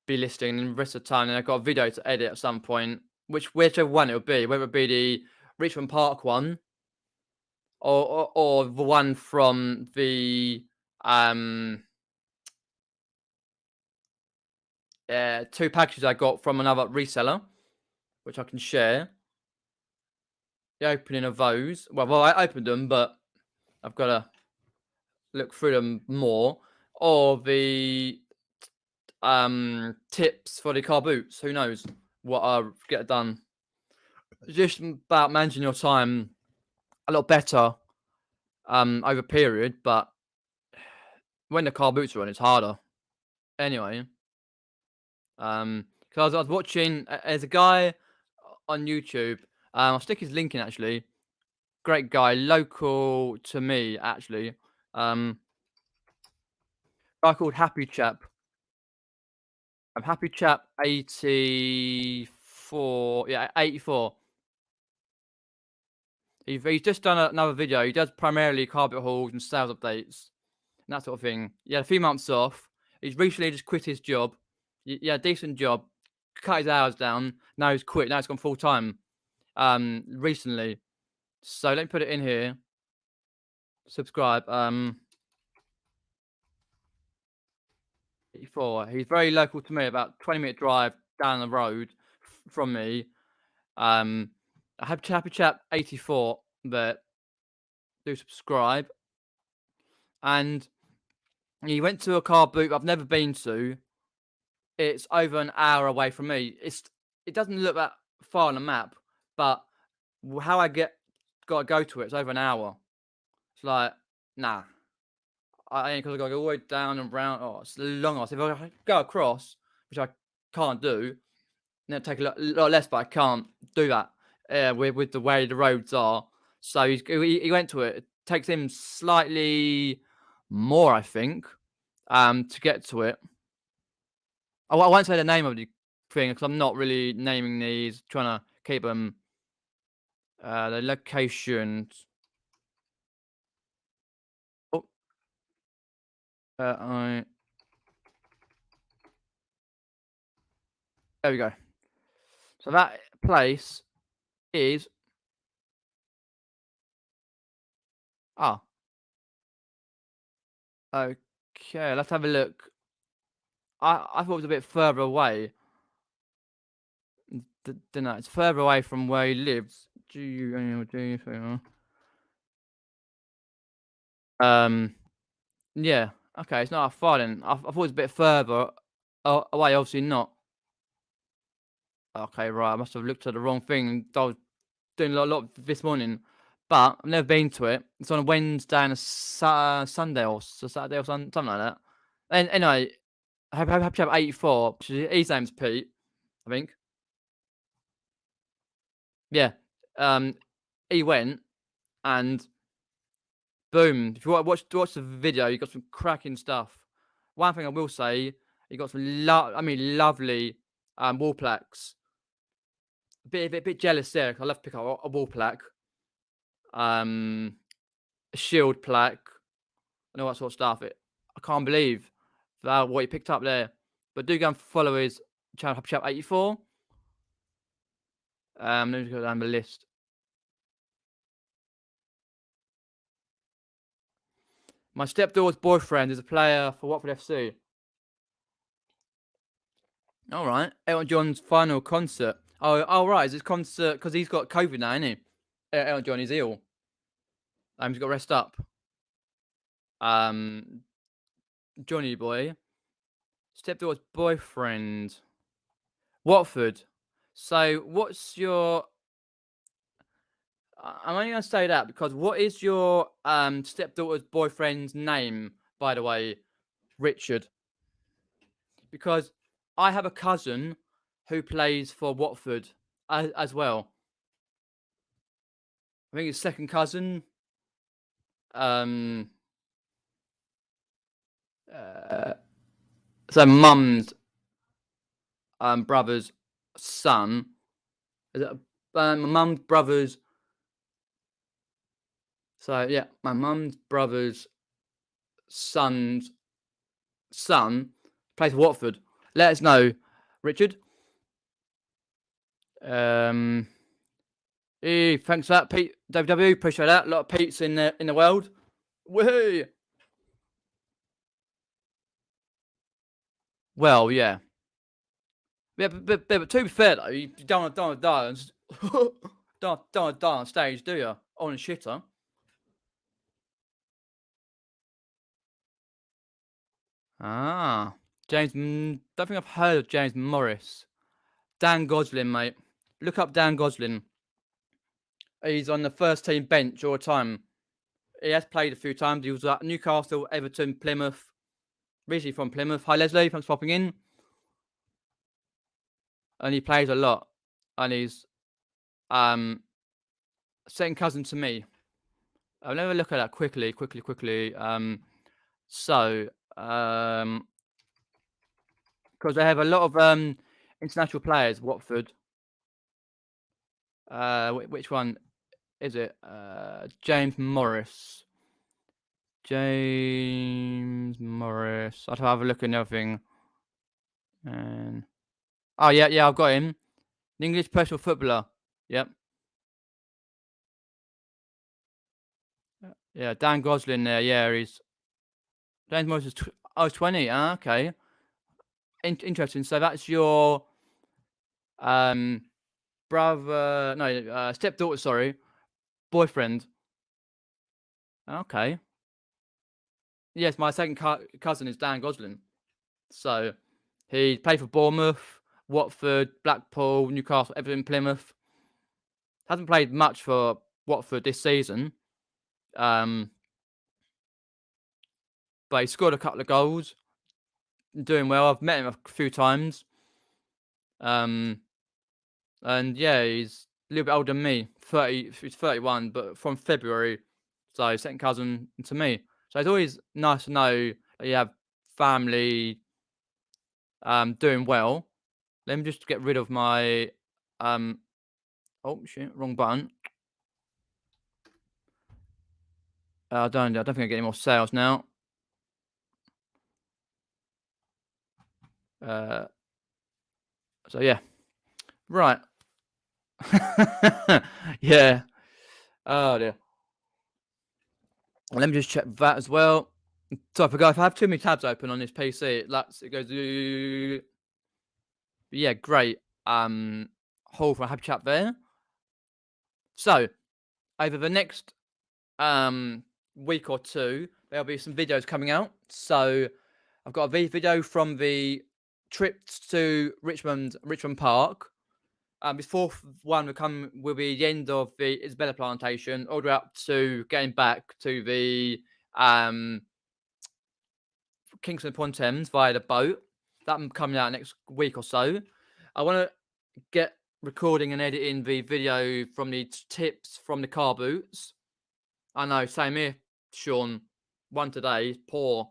be listing, and the rest of the time, then I've got a video to edit at some point, whichever one it'll be, whether it be the Richmond Park one or the one from the um 2 packages I got from another reseller, which I can share. The opening of those. Well, I opened them, but I've got to look through them more. Or the tips for the car boots. Who knows what I'll get done. Just about managing your time a lot better over a period, but when the car boots are on, it's harder. Anyway, because I was watching, there's a guy on YouTube. I'll stick his link in actually. Great guy, local to me actually. Guy called Happy Chap. I'm Happy Chap 84. Yeah, 84. He's just done another video. He does primarily carpet hauls and sales updates and that sort of thing. He had a few months off. He's recently just quit his job. Yeah, decent job. Cut his hours down. Now he's quit. Now he's gone full time. Recently. So let me put it in here. Subscribe. 84. He's very local to me. About 20-minute drive down the road from me. I have Happy Chap 84 there. Do subscribe. And he went to a car boot I've never been to. It's over an hour away from me. It doesn't look that far on the map, but how gotta go to it's over an hour. It's like, nah, I ain't, because I gotta go all the way down and round. Oh, it's long. So if I go across, which I can't do, then it'd take a lot less, but I can't do that with the way the roads are. So he went to it. It takes him slightly more, I think, to get to it. I won't say the name of the thing because I'm not really naming these. Trying to keep them the locations. Oh, I there we go. So that place is Okay, let's have a look. I thought it was a bit further away. Don't know. It's further away from where he lives. Um. Yeah. Okay, it's not that far then. I thought it was a bit further away. Obviously not. Okay, right. I must have looked at the wrong thing. I was doing a lot this morning, but I've never been to it. It's on a Wednesday and a Sunday or Saturday or something like that. And anyway, I have to have 84. His name's Pete, I think. Yeah. Um, he went and boom. If you watch the video, you got some cracking stuff. One thing I will say, you got some lovely wall plaques. A bit jealous there. 'Cause I love to pick up a wall plaque, um, a shield plaque, and all that sort of stuff. I can't believe that what he picked up there. But do go and follow his channel, Chap 84. Let me go down the list. My stepdaughter's boyfriend is a player for Watford FC. All right, Elton John's final concert. Oh, right. Is this concert because he's got COVID now, isn't he? Elton John is ill. He's got to rest up. Um, Johnny boy, stepdaughter's boyfriend, Watford. So, what's your? I'm only going to say that because what is your stepdaughter's boyfriend's name, by the way, Richard? Because I have a cousin who plays for Watford as well. I think his second cousin. Um, so mum's brother's son. Is it my mum's brother's? So yeah, my mum's brother's son's son plays for Watford. Let us know, Richard. Thanks for that, Pete. WW, appreciate that. A lot of Pete's in the world. Woohoo! Well, yeah. Yeah, but to be fair though, you don't want to die on don't want to die on stage, do you? On a shitter. Ah, James. Don't think I've heard of James Morris. Dan Gosling, mate. Look up Dan Gosling. He's on the first team bench all the time. He has played a few times. He was at Newcastle, Everton, Plymouth. Originally from Plymouth. Hi Leslie, thanks for popping in. And he plays a lot. And he's second cousin to me. I'll never look at that quickly. So because they have a lot of international players, Watford. Which one is it? James Morris. James Morris. I'll have a look at everything. And oh yeah, I've got him. An English professional footballer. Yep. Yeah, Dan Gosling there. Yeah, he's James Morris is 20. Okay. Interesting. So that's your brother, no, stepdaughter. Sorry, boyfriend. Okay. Yes, my second cousin is Dan Gosling. So he played for Bournemouth, Watford, Blackpool, Newcastle, Everton, Plymouth. Hasn't played much for Watford this season. But he scored a couple of goals. Doing well. I've met him a few times. And yeah, he's a little bit older than me. 30. He's 31, but from February. So second cousin to me. So it's always nice to know that you have family doing well. Let me just get rid of my oh shit, wrong button. I don't think I get any more sales now. So yeah. Right. Yeah. Oh dear. Let me just check that as well. So I forgot if I have too many tabs open on this PC, it goes. But yeah, great. Hold for a happy chat there. So over the next week or two, there'll be some videos coming out. So I've got a video from the trip to Richmond Park. This fourth one will be the end of the Isabella plantation, all the way up to getting back to the Kingston upon Thames via the boat. That's coming out next week or so. I want to get recording and editing the video from the tips from the Carboots. I know, same here, Sean. One today, poor.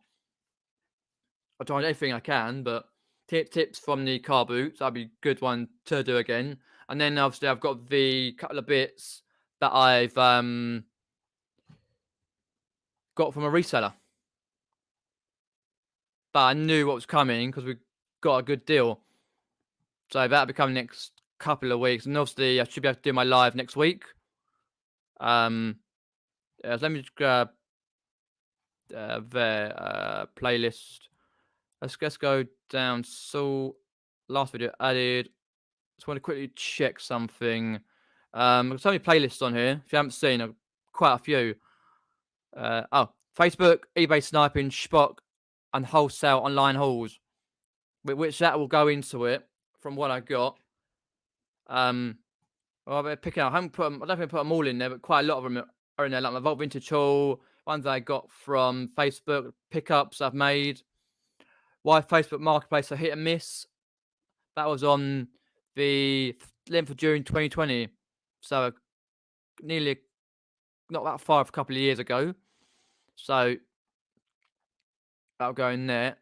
I tried everything I can, but tips from the Carboots, that'd be a good one to do again. And then obviously I've got the couple of bits that I've got from a reseller. But I knew what was coming because we got a good deal. So that'll be coming next couple of weeks. And obviously I should be able to do my live next week. Yeah, so let me just grab their playlist. Let's go down. So last video added. Just want to quickly check something. There's so many playlists on here. If you haven't seen, quite a few. Facebook, eBay sniping, Spock, and wholesale online hauls, which that will go into it from what I got. Well, I better pick out. I don't think I put them all in there, but quite a lot of them are in there. Like my Vault Vintage haul, ones I got from Facebook, pickups I've made. Why Facebook Marketplace are hit and miss. That was on the 11th of June 2020. So nearly not that far, a couple of years ago. So that'll go in there.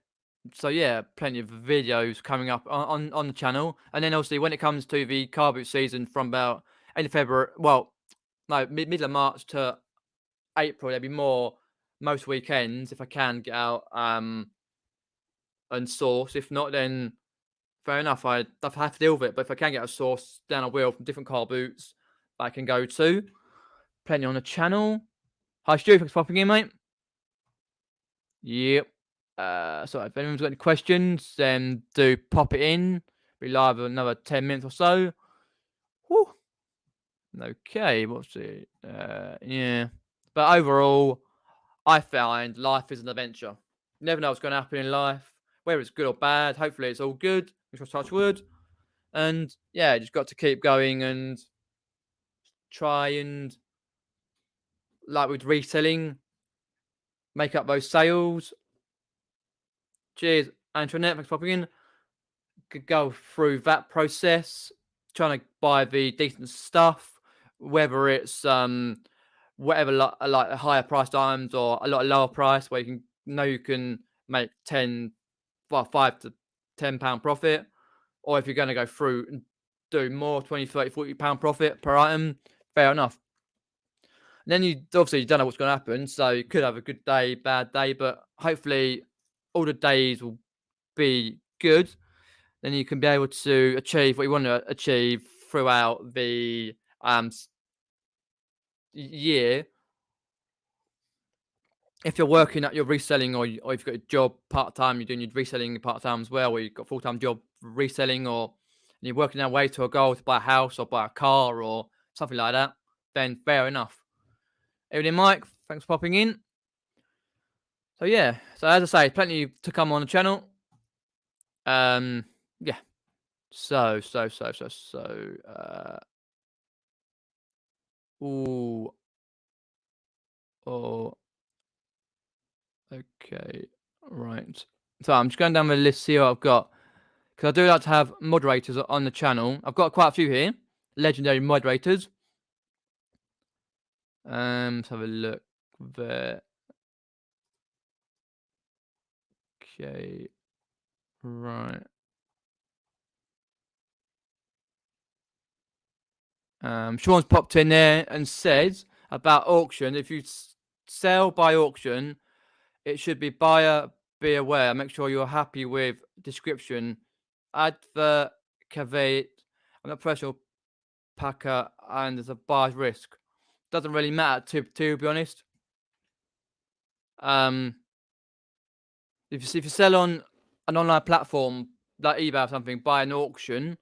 So yeah, plenty of videos coming up on the channel. And then obviously when it comes to the car boot season from about end of February, well, no, middle of March to April, there'll be more most weekends if I can get out and source. If not, then fair enough. I have to deal with it. But if I can get a source, then I will from different car boots that I can go to. Plenty on the channel. Hi Stu, thanks for popping in, mate. Yep. So if anyone's got any questions, then do pop it in. Be live another 10 minutes or so. Whew. Okay, what's it? Yeah. But overall, I find life is an adventure. You never know what's going to happen in life, whether it's good or bad. Hopefully, it's all good. We shall touch wood. And yeah, just got to keep going and try and, like with reselling, make up those sales. Cheers, Antoinette. Thanks for popping in. Could go through that process, trying to buy the decent stuff, whether it's whatever like higher priced items or a lot lower price where you can make 5 to £10 profit, or if you're going to go through and do more 20, 30, £40 profit per item, fair enough. And then you don't know what's going to happen, so you could have a good day, bad day, but hopefully all the days will be good. Then you can be able to achieve what you want to achieve throughout the year. If you're working at your reselling or you've got a job part-time, you're doing your reselling part-time as well, or you've got a full-time job reselling, or you're working our way to a goal to buy a house or buy a car or something like that, then fair enough. Evening, Mike. Thanks for popping in. So yeah, so as I say, plenty to come on the channel. Yeah. So. Ooh. Oh. Okay. Right. So I'm just going down the list, see what I've got. Because I do like to have moderators on the channel. I've got quite a few here. Legendary moderators. Let's have a look there. Okay. Right. Sean's popped in there and says about auction. If you sell by auction, it should be buyer be aware. Make sure you're happy with description. Advert caveat. I'm not professional packer and there's a buyer's risk. Doesn't really matter to be honest. If you sell on an online platform like eBay or something, buy an auction,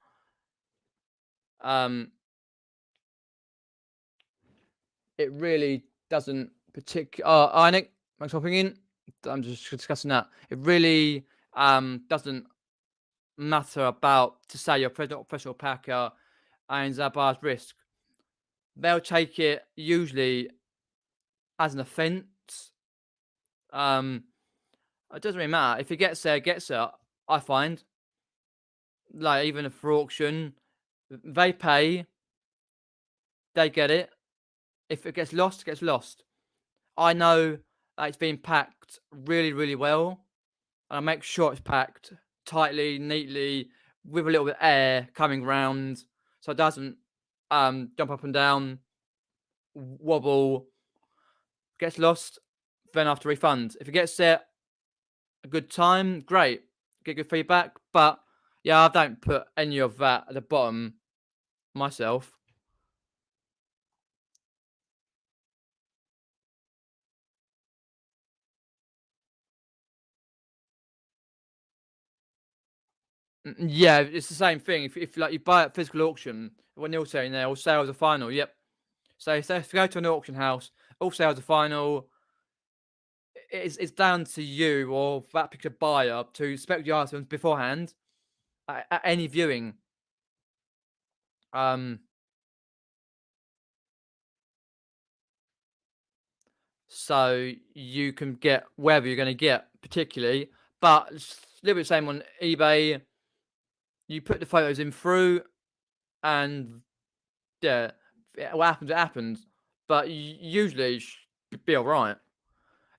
um, it really doesn't Nick, thanks for hopping in. I'm just discussing that. It really doesn't matter about to say you're a professional packer and that buyer's risk. They'll take it usually as an offence. Um, it doesn't really matter. If it gets there, it gets there. I find, like, even for auction, they pay, they get it. If it gets lost, it gets lost. I know that it's being packed really, really well, and I make sure it's packed tightly, neatly, with a little bit of air coming round, so it doesn't jump up and down, wobble, gets lost. Then I have to refund. If it gets there a good time, great, get good feedback. But yeah, I don't put any of that at the bottom myself. Yeah, it's the same thing. If like you buy at physical auction, when you're saying there, all sales are final. Yep. So if you go to an auction house, all sales are final. It's down to you or that particular buyer to spec the items beforehand at any viewing. Um, so you can get wherever you're going to get, particularly. But it's a little bit the same on eBay. You put the photos in through, and yeah, what happens, it happens. But usually, it should be all right in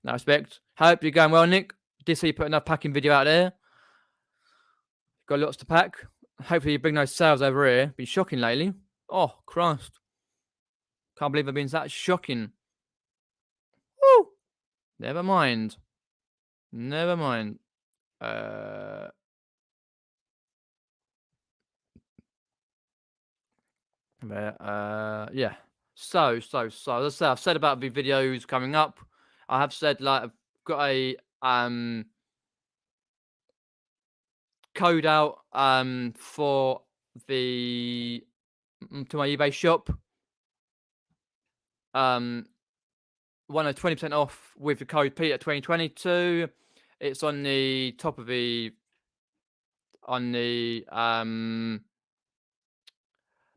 that respect. Hope you're going well, Nick. Did see you put enough packing video out there. Got lots to pack. Hopefully, you bring those sales over here. Been shocking lately. Oh, Christ. Can't believe I've been that shocking. Woo! Never mind. Never mind. Uh, yeah. As I say, I've said about the videos coming up. I have said, like, I've got a code out for the to my eBay shop. One of 20% off with the code Peter 2022. It's on the top of the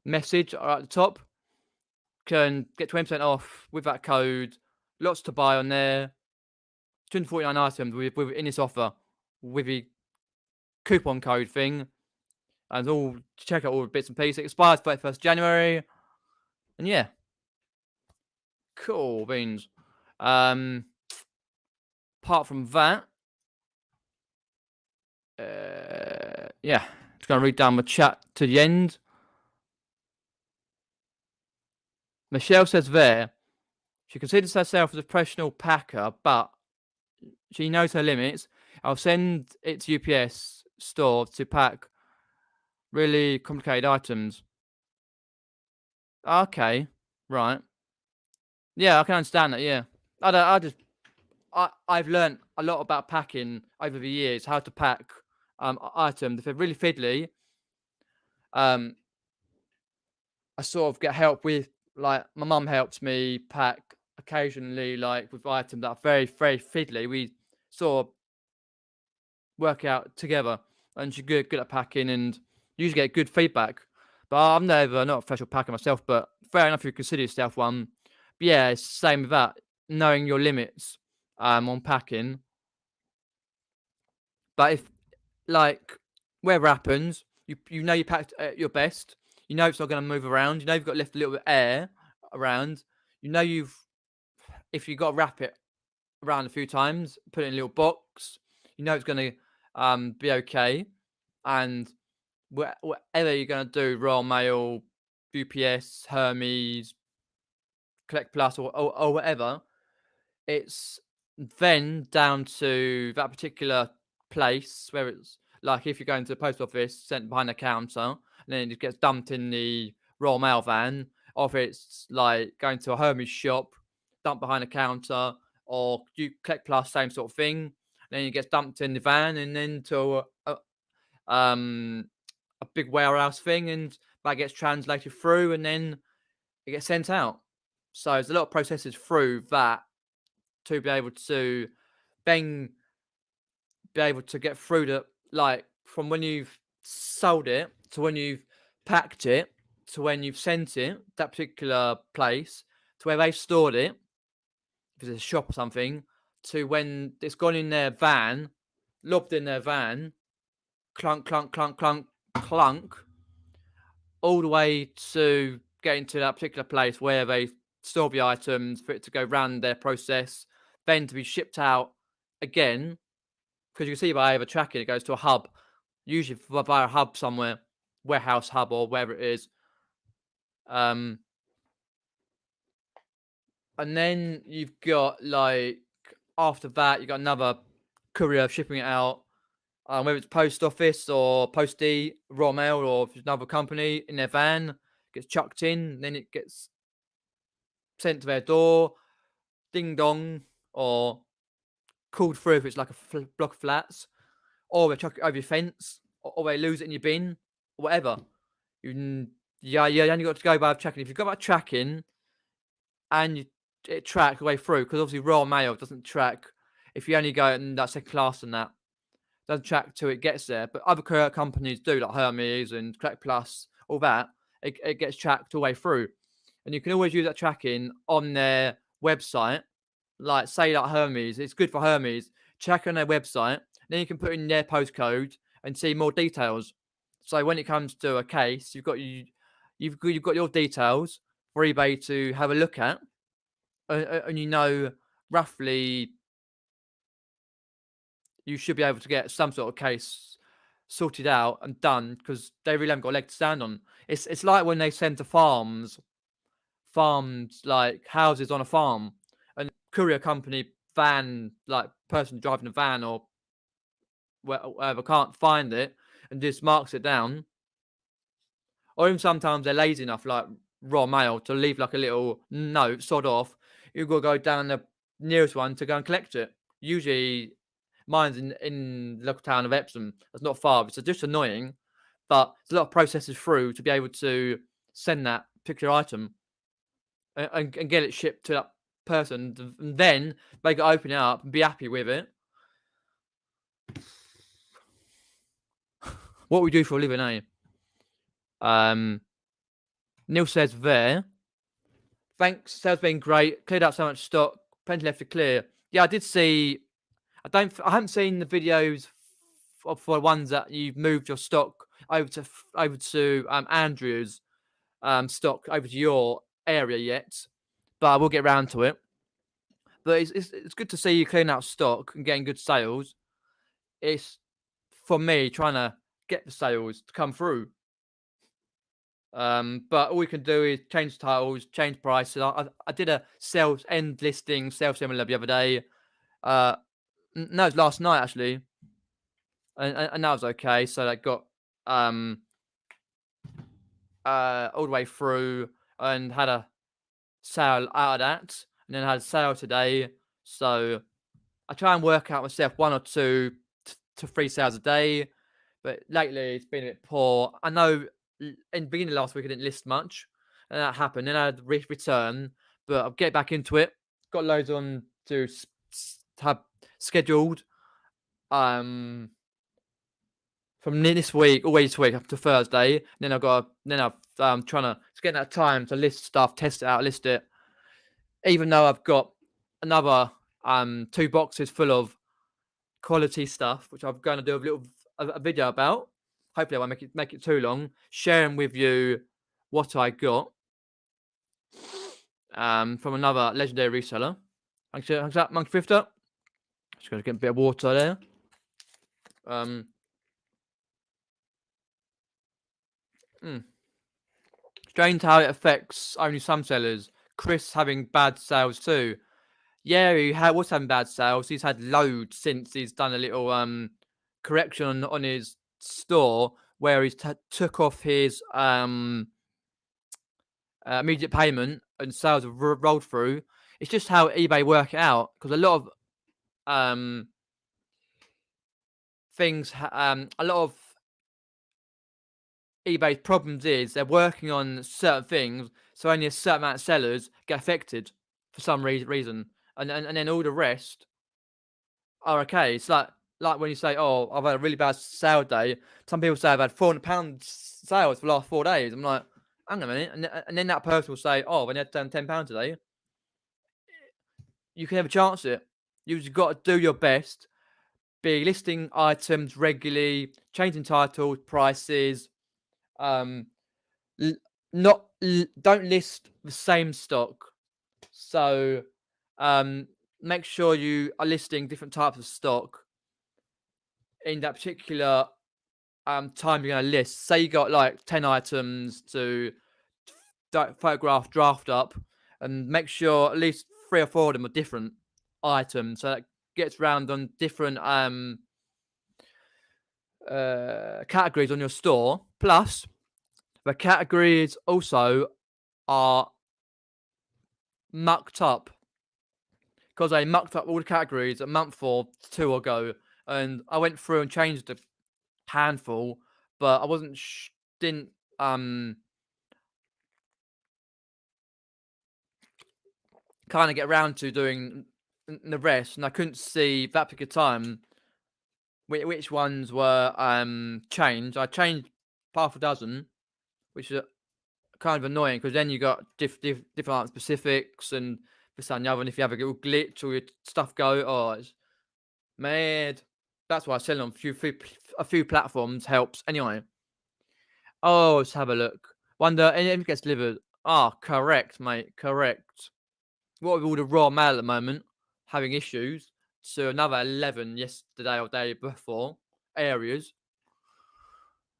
message at the top. Can get 20% off with that code. Lots to buy on there. 249 items with in this offer with the coupon code thing. And all check out all the bits and pieces. It expires 31st January. And yeah. Cool beans. Apart from that, yeah, just gonna read down my chat to the end. Michelle says there, she considers herself as a professional packer, but she knows her limits. I'll send it to UPS store to pack really complicated items. Okay, right. Yeah, I can understand that. Yeah, I've learned a lot about packing over the years, how to pack items. If they're really fiddly, um, I sort of get help with, like, my mum helps me pack occasionally, like with items that are very, very fiddly. We sort of work out together, and she's good at packing and usually get good feedback. But I'm never not a professional packer myself, but fair enough if you consider yourself one. But yeah, it's the same with that, knowing your limits on packing. But if, like, whatever happens, you know you packed at your best. You know it's not going to move around. You know you've got to lift a little bit of air around. You know if you got to wrap it around a few times, put it in a little box. You know it's going to be okay. And whatever you're going to do, Royal Mail, UPS, Hermes, Collect Plus, or whatever, it's then down to that particular place where it's like if you're going to the post office, sent behind the counter, and then it gets dumped in the Royal Mail van, or if it's like going to a Hermes shop, dumped behind the counter, or you Collect Plus, same sort of thing. then it gets dumped in the van and then to um, a big warehouse thing, and that gets translated through, and then it gets sent out. So there's a lot of processes through that to be able to then be able to get through the, like, from when you've sold it to when you've packed it to when you've sent it that particular place to where they've stored it, if it's a shop or something, to when it's gone in their van, lobbed in their van, clunk, clunk, clunk, clunk, clunk, all the way to getting to that particular place where they store the items for it to go round their process, then to be shipped out again. Because you can see by the tracking, it goes to a hub, usually via a hub somewhere, warehouse hub or wherever it is. And then you've got, like, after that, you've got another courier shipping it out, whether it's post office or postie, raw mail, or if it's another company in their van, gets chucked in, then it gets sent to their door, ding dong, or called through if it's like a block of flats, or they chuck it over your fence, or they lose it in your bin, or whatever. You only got to go by tracking. If you've got that tracking and it tracks the way through, because obviously raw mail doesn't track if you only go in that second class and that. Doesn't track till it gets there, but other courier companies do, like Hermes and Collect Plus, all that. It gets tracked all the way through, and you can always use that tracking on their website. Like, say, like Hermes, it's good for Hermes. Check on their website, then you can put in their postcode and see more details. So when it comes to a case, you've got your details for eBay to have a look at, and you know roughly you should be able to get some sort of case sorted out and done, because they really haven't got a leg to stand on. It's like when they send to farms like houses on a farm, and courier company van, like person driving a van or whatever, can't find it and just marks it down. Or even sometimes they're lazy enough, like raw mail, to leave like a little note, sod off. You've got to go down the nearest one to go and collect it. Usually mine's in the local town of Epsom. It's not far. It's just annoying, but there's a lot of processes through to be able to send that particular item and get it shipped to that person. And then they can open it up and be happy with it. What we do for a living, eh? Neil says there. Thanks, sales been great. Cleared out so much stock. Plenty left to clear. Yeah, I did see. I haven't seen the videos for the ones that you've moved your stock over to Andrew's stock over to your area yet, but I will get around to it. But it's good to see you clearing out stock and getting good sales. It's for me trying to get the sales to come through. But all we can do is change titles, change prices. I did a sales end listing sales similar the other day. No, it was last night actually, and that was okay. So that got all the way through and had a sale out of that, and then had a sale today. So I try and work out myself 1 or 2 to 3 sales a day, but lately it's been a bit poor. I know in the beginning of last week I didn't list much, and that happened. Then I had return, but I'll get back into it. Got loads on to have scheduled. From this week, all this week up to Thursday. And then I'm trying to get that time to list stuff, test it out, list it. Even though I've got another 2 boxes full of quality stuff, which I'm going to do a video about. Hopefully I won't make it too long, sharing with you what I got from another legendary reseller. Thanks for that, Monkey Thrifter. Just going to get a bit of water there. Strange how it affects only some sellers. Chris having bad sales too. Yeah, he was having bad sales. He's had loads since he's done a little correction on his store where he's took off his immediate payment and sales have rolled through. It's just how eBay work it out, because a lot of a lot of eBay's problems is they're working on certain things, so only a certain amount of sellers get affected for some reason, and then all the rest are okay. It's like when you say, "Oh, I've had a really bad sale day." Some people say I've had £400 sales for the last 4 days. I'm like, hang on a minute, and then that person will say, "Oh, when had done £10 today," you can never chance it. You've just got to do your best, be listing items regularly, changing titles, prices. Um, l- don't list the same stock. So, um, make sure you are listing different types of stock in that particular time you're going to list. Say you got like 10 items to photograph, draft up, and make sure at least 3 or 4 of them are different items. So that gets round on different categories on your store. Plus, the categories also are mucked up because I mucked up all the categories a month or two ago, and I went through and changed a handful, but I didn't kind of get around to doing the rest, and I couldn't see that particular time which ones were changed. I changed half a dozen, which is kind of annoying because then you got different specifics and this and the other. And if you have a little glitch or your stuff go, oh, it's mad. That's why selling on a few platforms helps anyway. Oh, let's have a look. Wonder if it gets delivered. Ah, correct, mate. Correct. What with all the raw mail at the moment having issues, so another 11 yesterday or day before areas.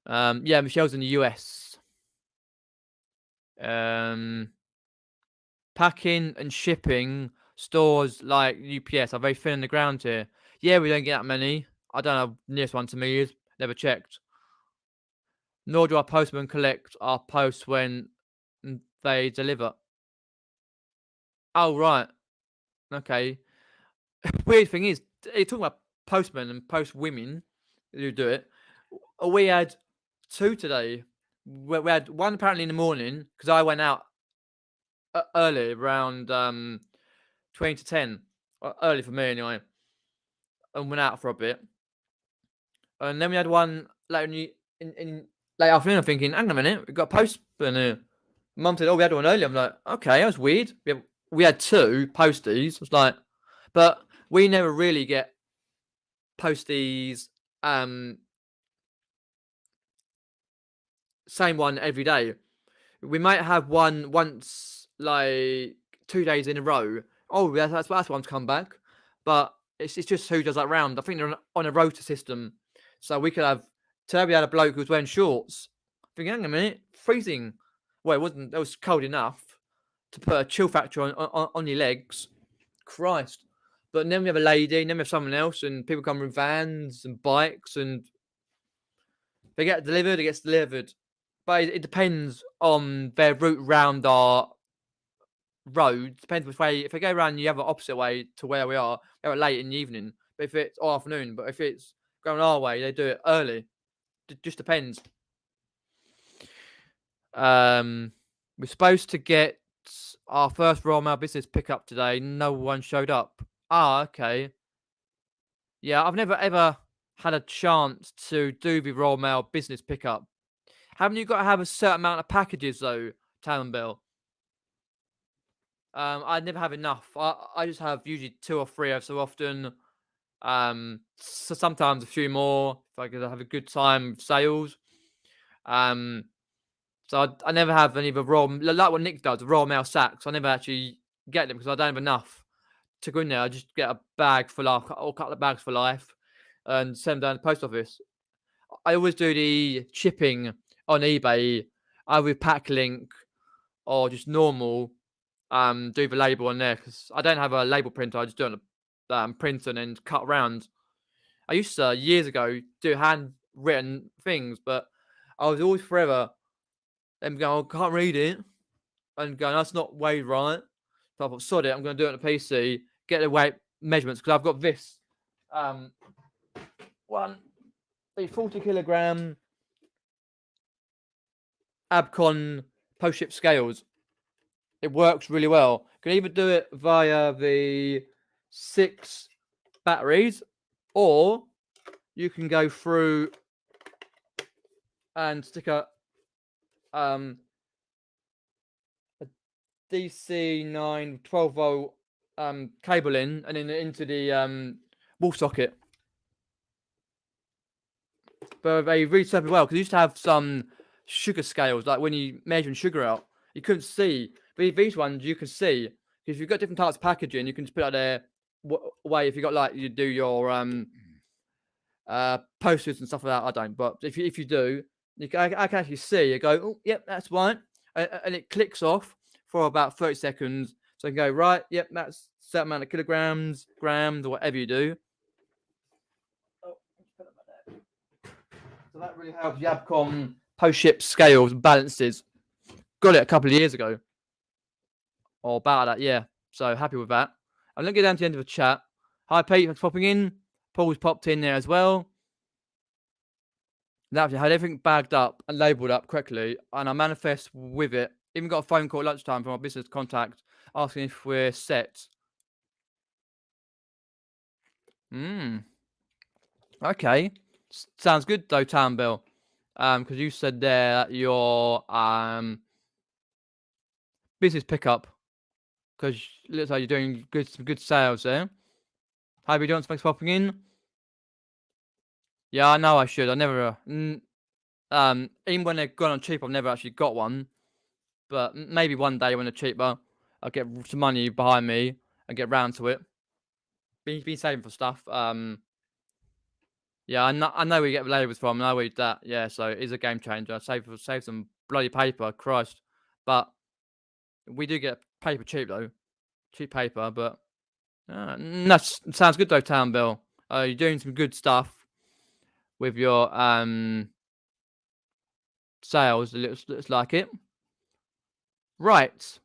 Yeah, Michelle's in the US. Packing and shipping stores like UPS are very thin on the ground here. Yeah, we don't get that many. I don't know. Nearest one to me is never checked. Nor do our postmen collect our posts when they deliver. Oh right, okay. Weird thing is, you're talking about postmen and post women who do it. We had 2 today. We had one apparently in the morning because I went out early around 20 to 10, early for me anyway, and went out for a bit. And then we had one later in late afternoon. I'm thinking, hang on a minute, we got a postman here. Mum said, "Oh, we had one earlier." I'm like, okay, that was weird. We had 2 posties. It's like, but we never really get posties same one every day. We might have one once, like 2 days in a row. Oh, that's one's come back, but it's just who does that round. I think they're on a rota system, so we could have. Today we had a bloke who was wearing shorts. Thinking, hang a minute, freezing. Well, it wasn't. It was cold enough to put a chill factor on your legs. Christ. But then we have a lady, and then we have someone else, and people come with vans and bikes, and they get delivered. It gets delivered, but it depends on their route round our road. Depends which way. If they go around the other opposite way to where we are, they're late in the evening. But if it's afternoon, but if it's going our way, they do it early. Just depends. We're supposed to get our first Royal Mail business pickup today. No one showed up. Ah, okay. Yeah, I've never ever had a chance to do the Royal Mail business pickup. Haven't you got to have a certain amount of packages though, Talon Bill? I never have enough. I just have usually 2 or 3 every so often. So sometimes a few more if I could have a good time with sales. So I never have any of the raw, like what Nick does, the raw mail sacks. I never actually get them because I don't have enough to go in there. I just get a bag for life, or a couple of bags for life, and send them down to the post office. I always do the shipping on eBay, either with Packlink or just normal. Do the label on there because I don't have a label printer. I just do it on a printer and cut around. I used to years ago do handwritten things, but I was always forever them going, I can't read it, and going, that's not weighed right. So I thought, sod it, I'm going to do it on a PC, get the weight measurements because I've got this one the 40 kilogram Abcon post-ship scales. It works really well. You can either do it via the 6 batteries, or you can go through and stick a DC9 12-volt cable in, and then into the wall socket. But they really serve me well, because you used to have some sugar scales, like when you measuring sugar out, you couldn't see. But these ones you can see, because you've got different types of packaging. You can just put it out there. Way if you got like you do your posters and stuff like that. I don't, but if you do, I can actually see. You go, oh, yep, that's right, and it clicks off for about 30 seconds. So I can go, right, yep, that's certain amount of kilograms, grams, or whatever you do. So that really helps the Abcon post-ship scales and balances. Got it a couple of years ago, or about that, yeah. So happy with that. I'm gonna get down to the end of the chat. Hi Pete, thanks for popping in. Paul's popped in there as well. Now I had everything bagged up and labelled up correctly, and I manifest with it. Even got a phone call at lunchtime from our business contact asking if we're set. Okay. Sounds good though, Town Bill. Because you said there that your business pickup, because it looks like you're doing some good sales there. Hi, B. Johnson, thanks for popping in. Yeah, I know I should. I never, even when they've gone on cheap, I've never actually got one. But maybe one day when they're cheaper, I'll get some money behind me and get round to it. Been saving for stuff. Yeah, I know where you get the labels from. I know where that. Yeah, so it is a game changer. Save some bloody paper, Christ. But we do get paper cheap though, cheap paper. But that sounds good though, Town Bill. You're doing some good stuff with your sales. It looks like it. Right.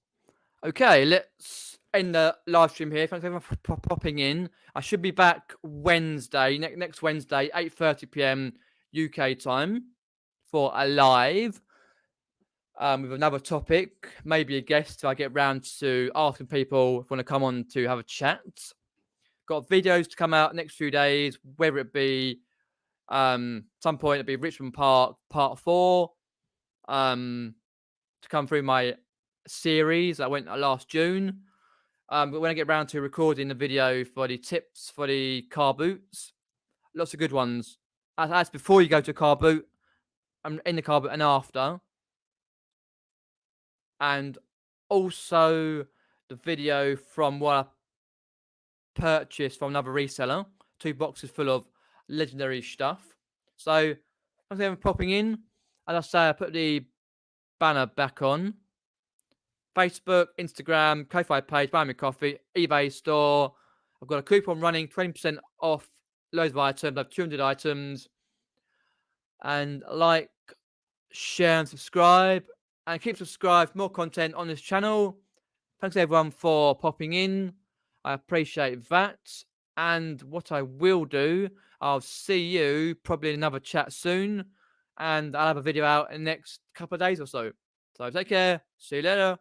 Okay, let's end the live stream here. Thanks everyone for popping in. I should be back Wednesday, next Wednesday, 8:30 p.m. UK time for a live with another topic, maybe a guest. So I get round to asking people if want to come on to have a chat. Got videos to come out next few days, whether it be some point it'll be Richmond Park Part 4 to come through my series that went last June. But when I get round to recording the video for the tips for the car boots, lots of good ones. That's before you go to a car boot, in the car boot and after. And also the video from what I purchased from another reseller, 2 boxes full of legendary stuff. So thanks for popping in. As I say, I put the banner back on. Facebook, Instagram, Ko-Fi page, Buy Me Coffee, eBay store. I've got a coupon running, 20% off loads of items. I have 200 items. And like, share, and subscribe. And keep subscribed for more content on this channel. Thanks everyone for popping in. I appreciate that. And what I will do, I'll see you probably in another chat soon. And I'll have a video out in the next couple of days or so. So take care. See you later.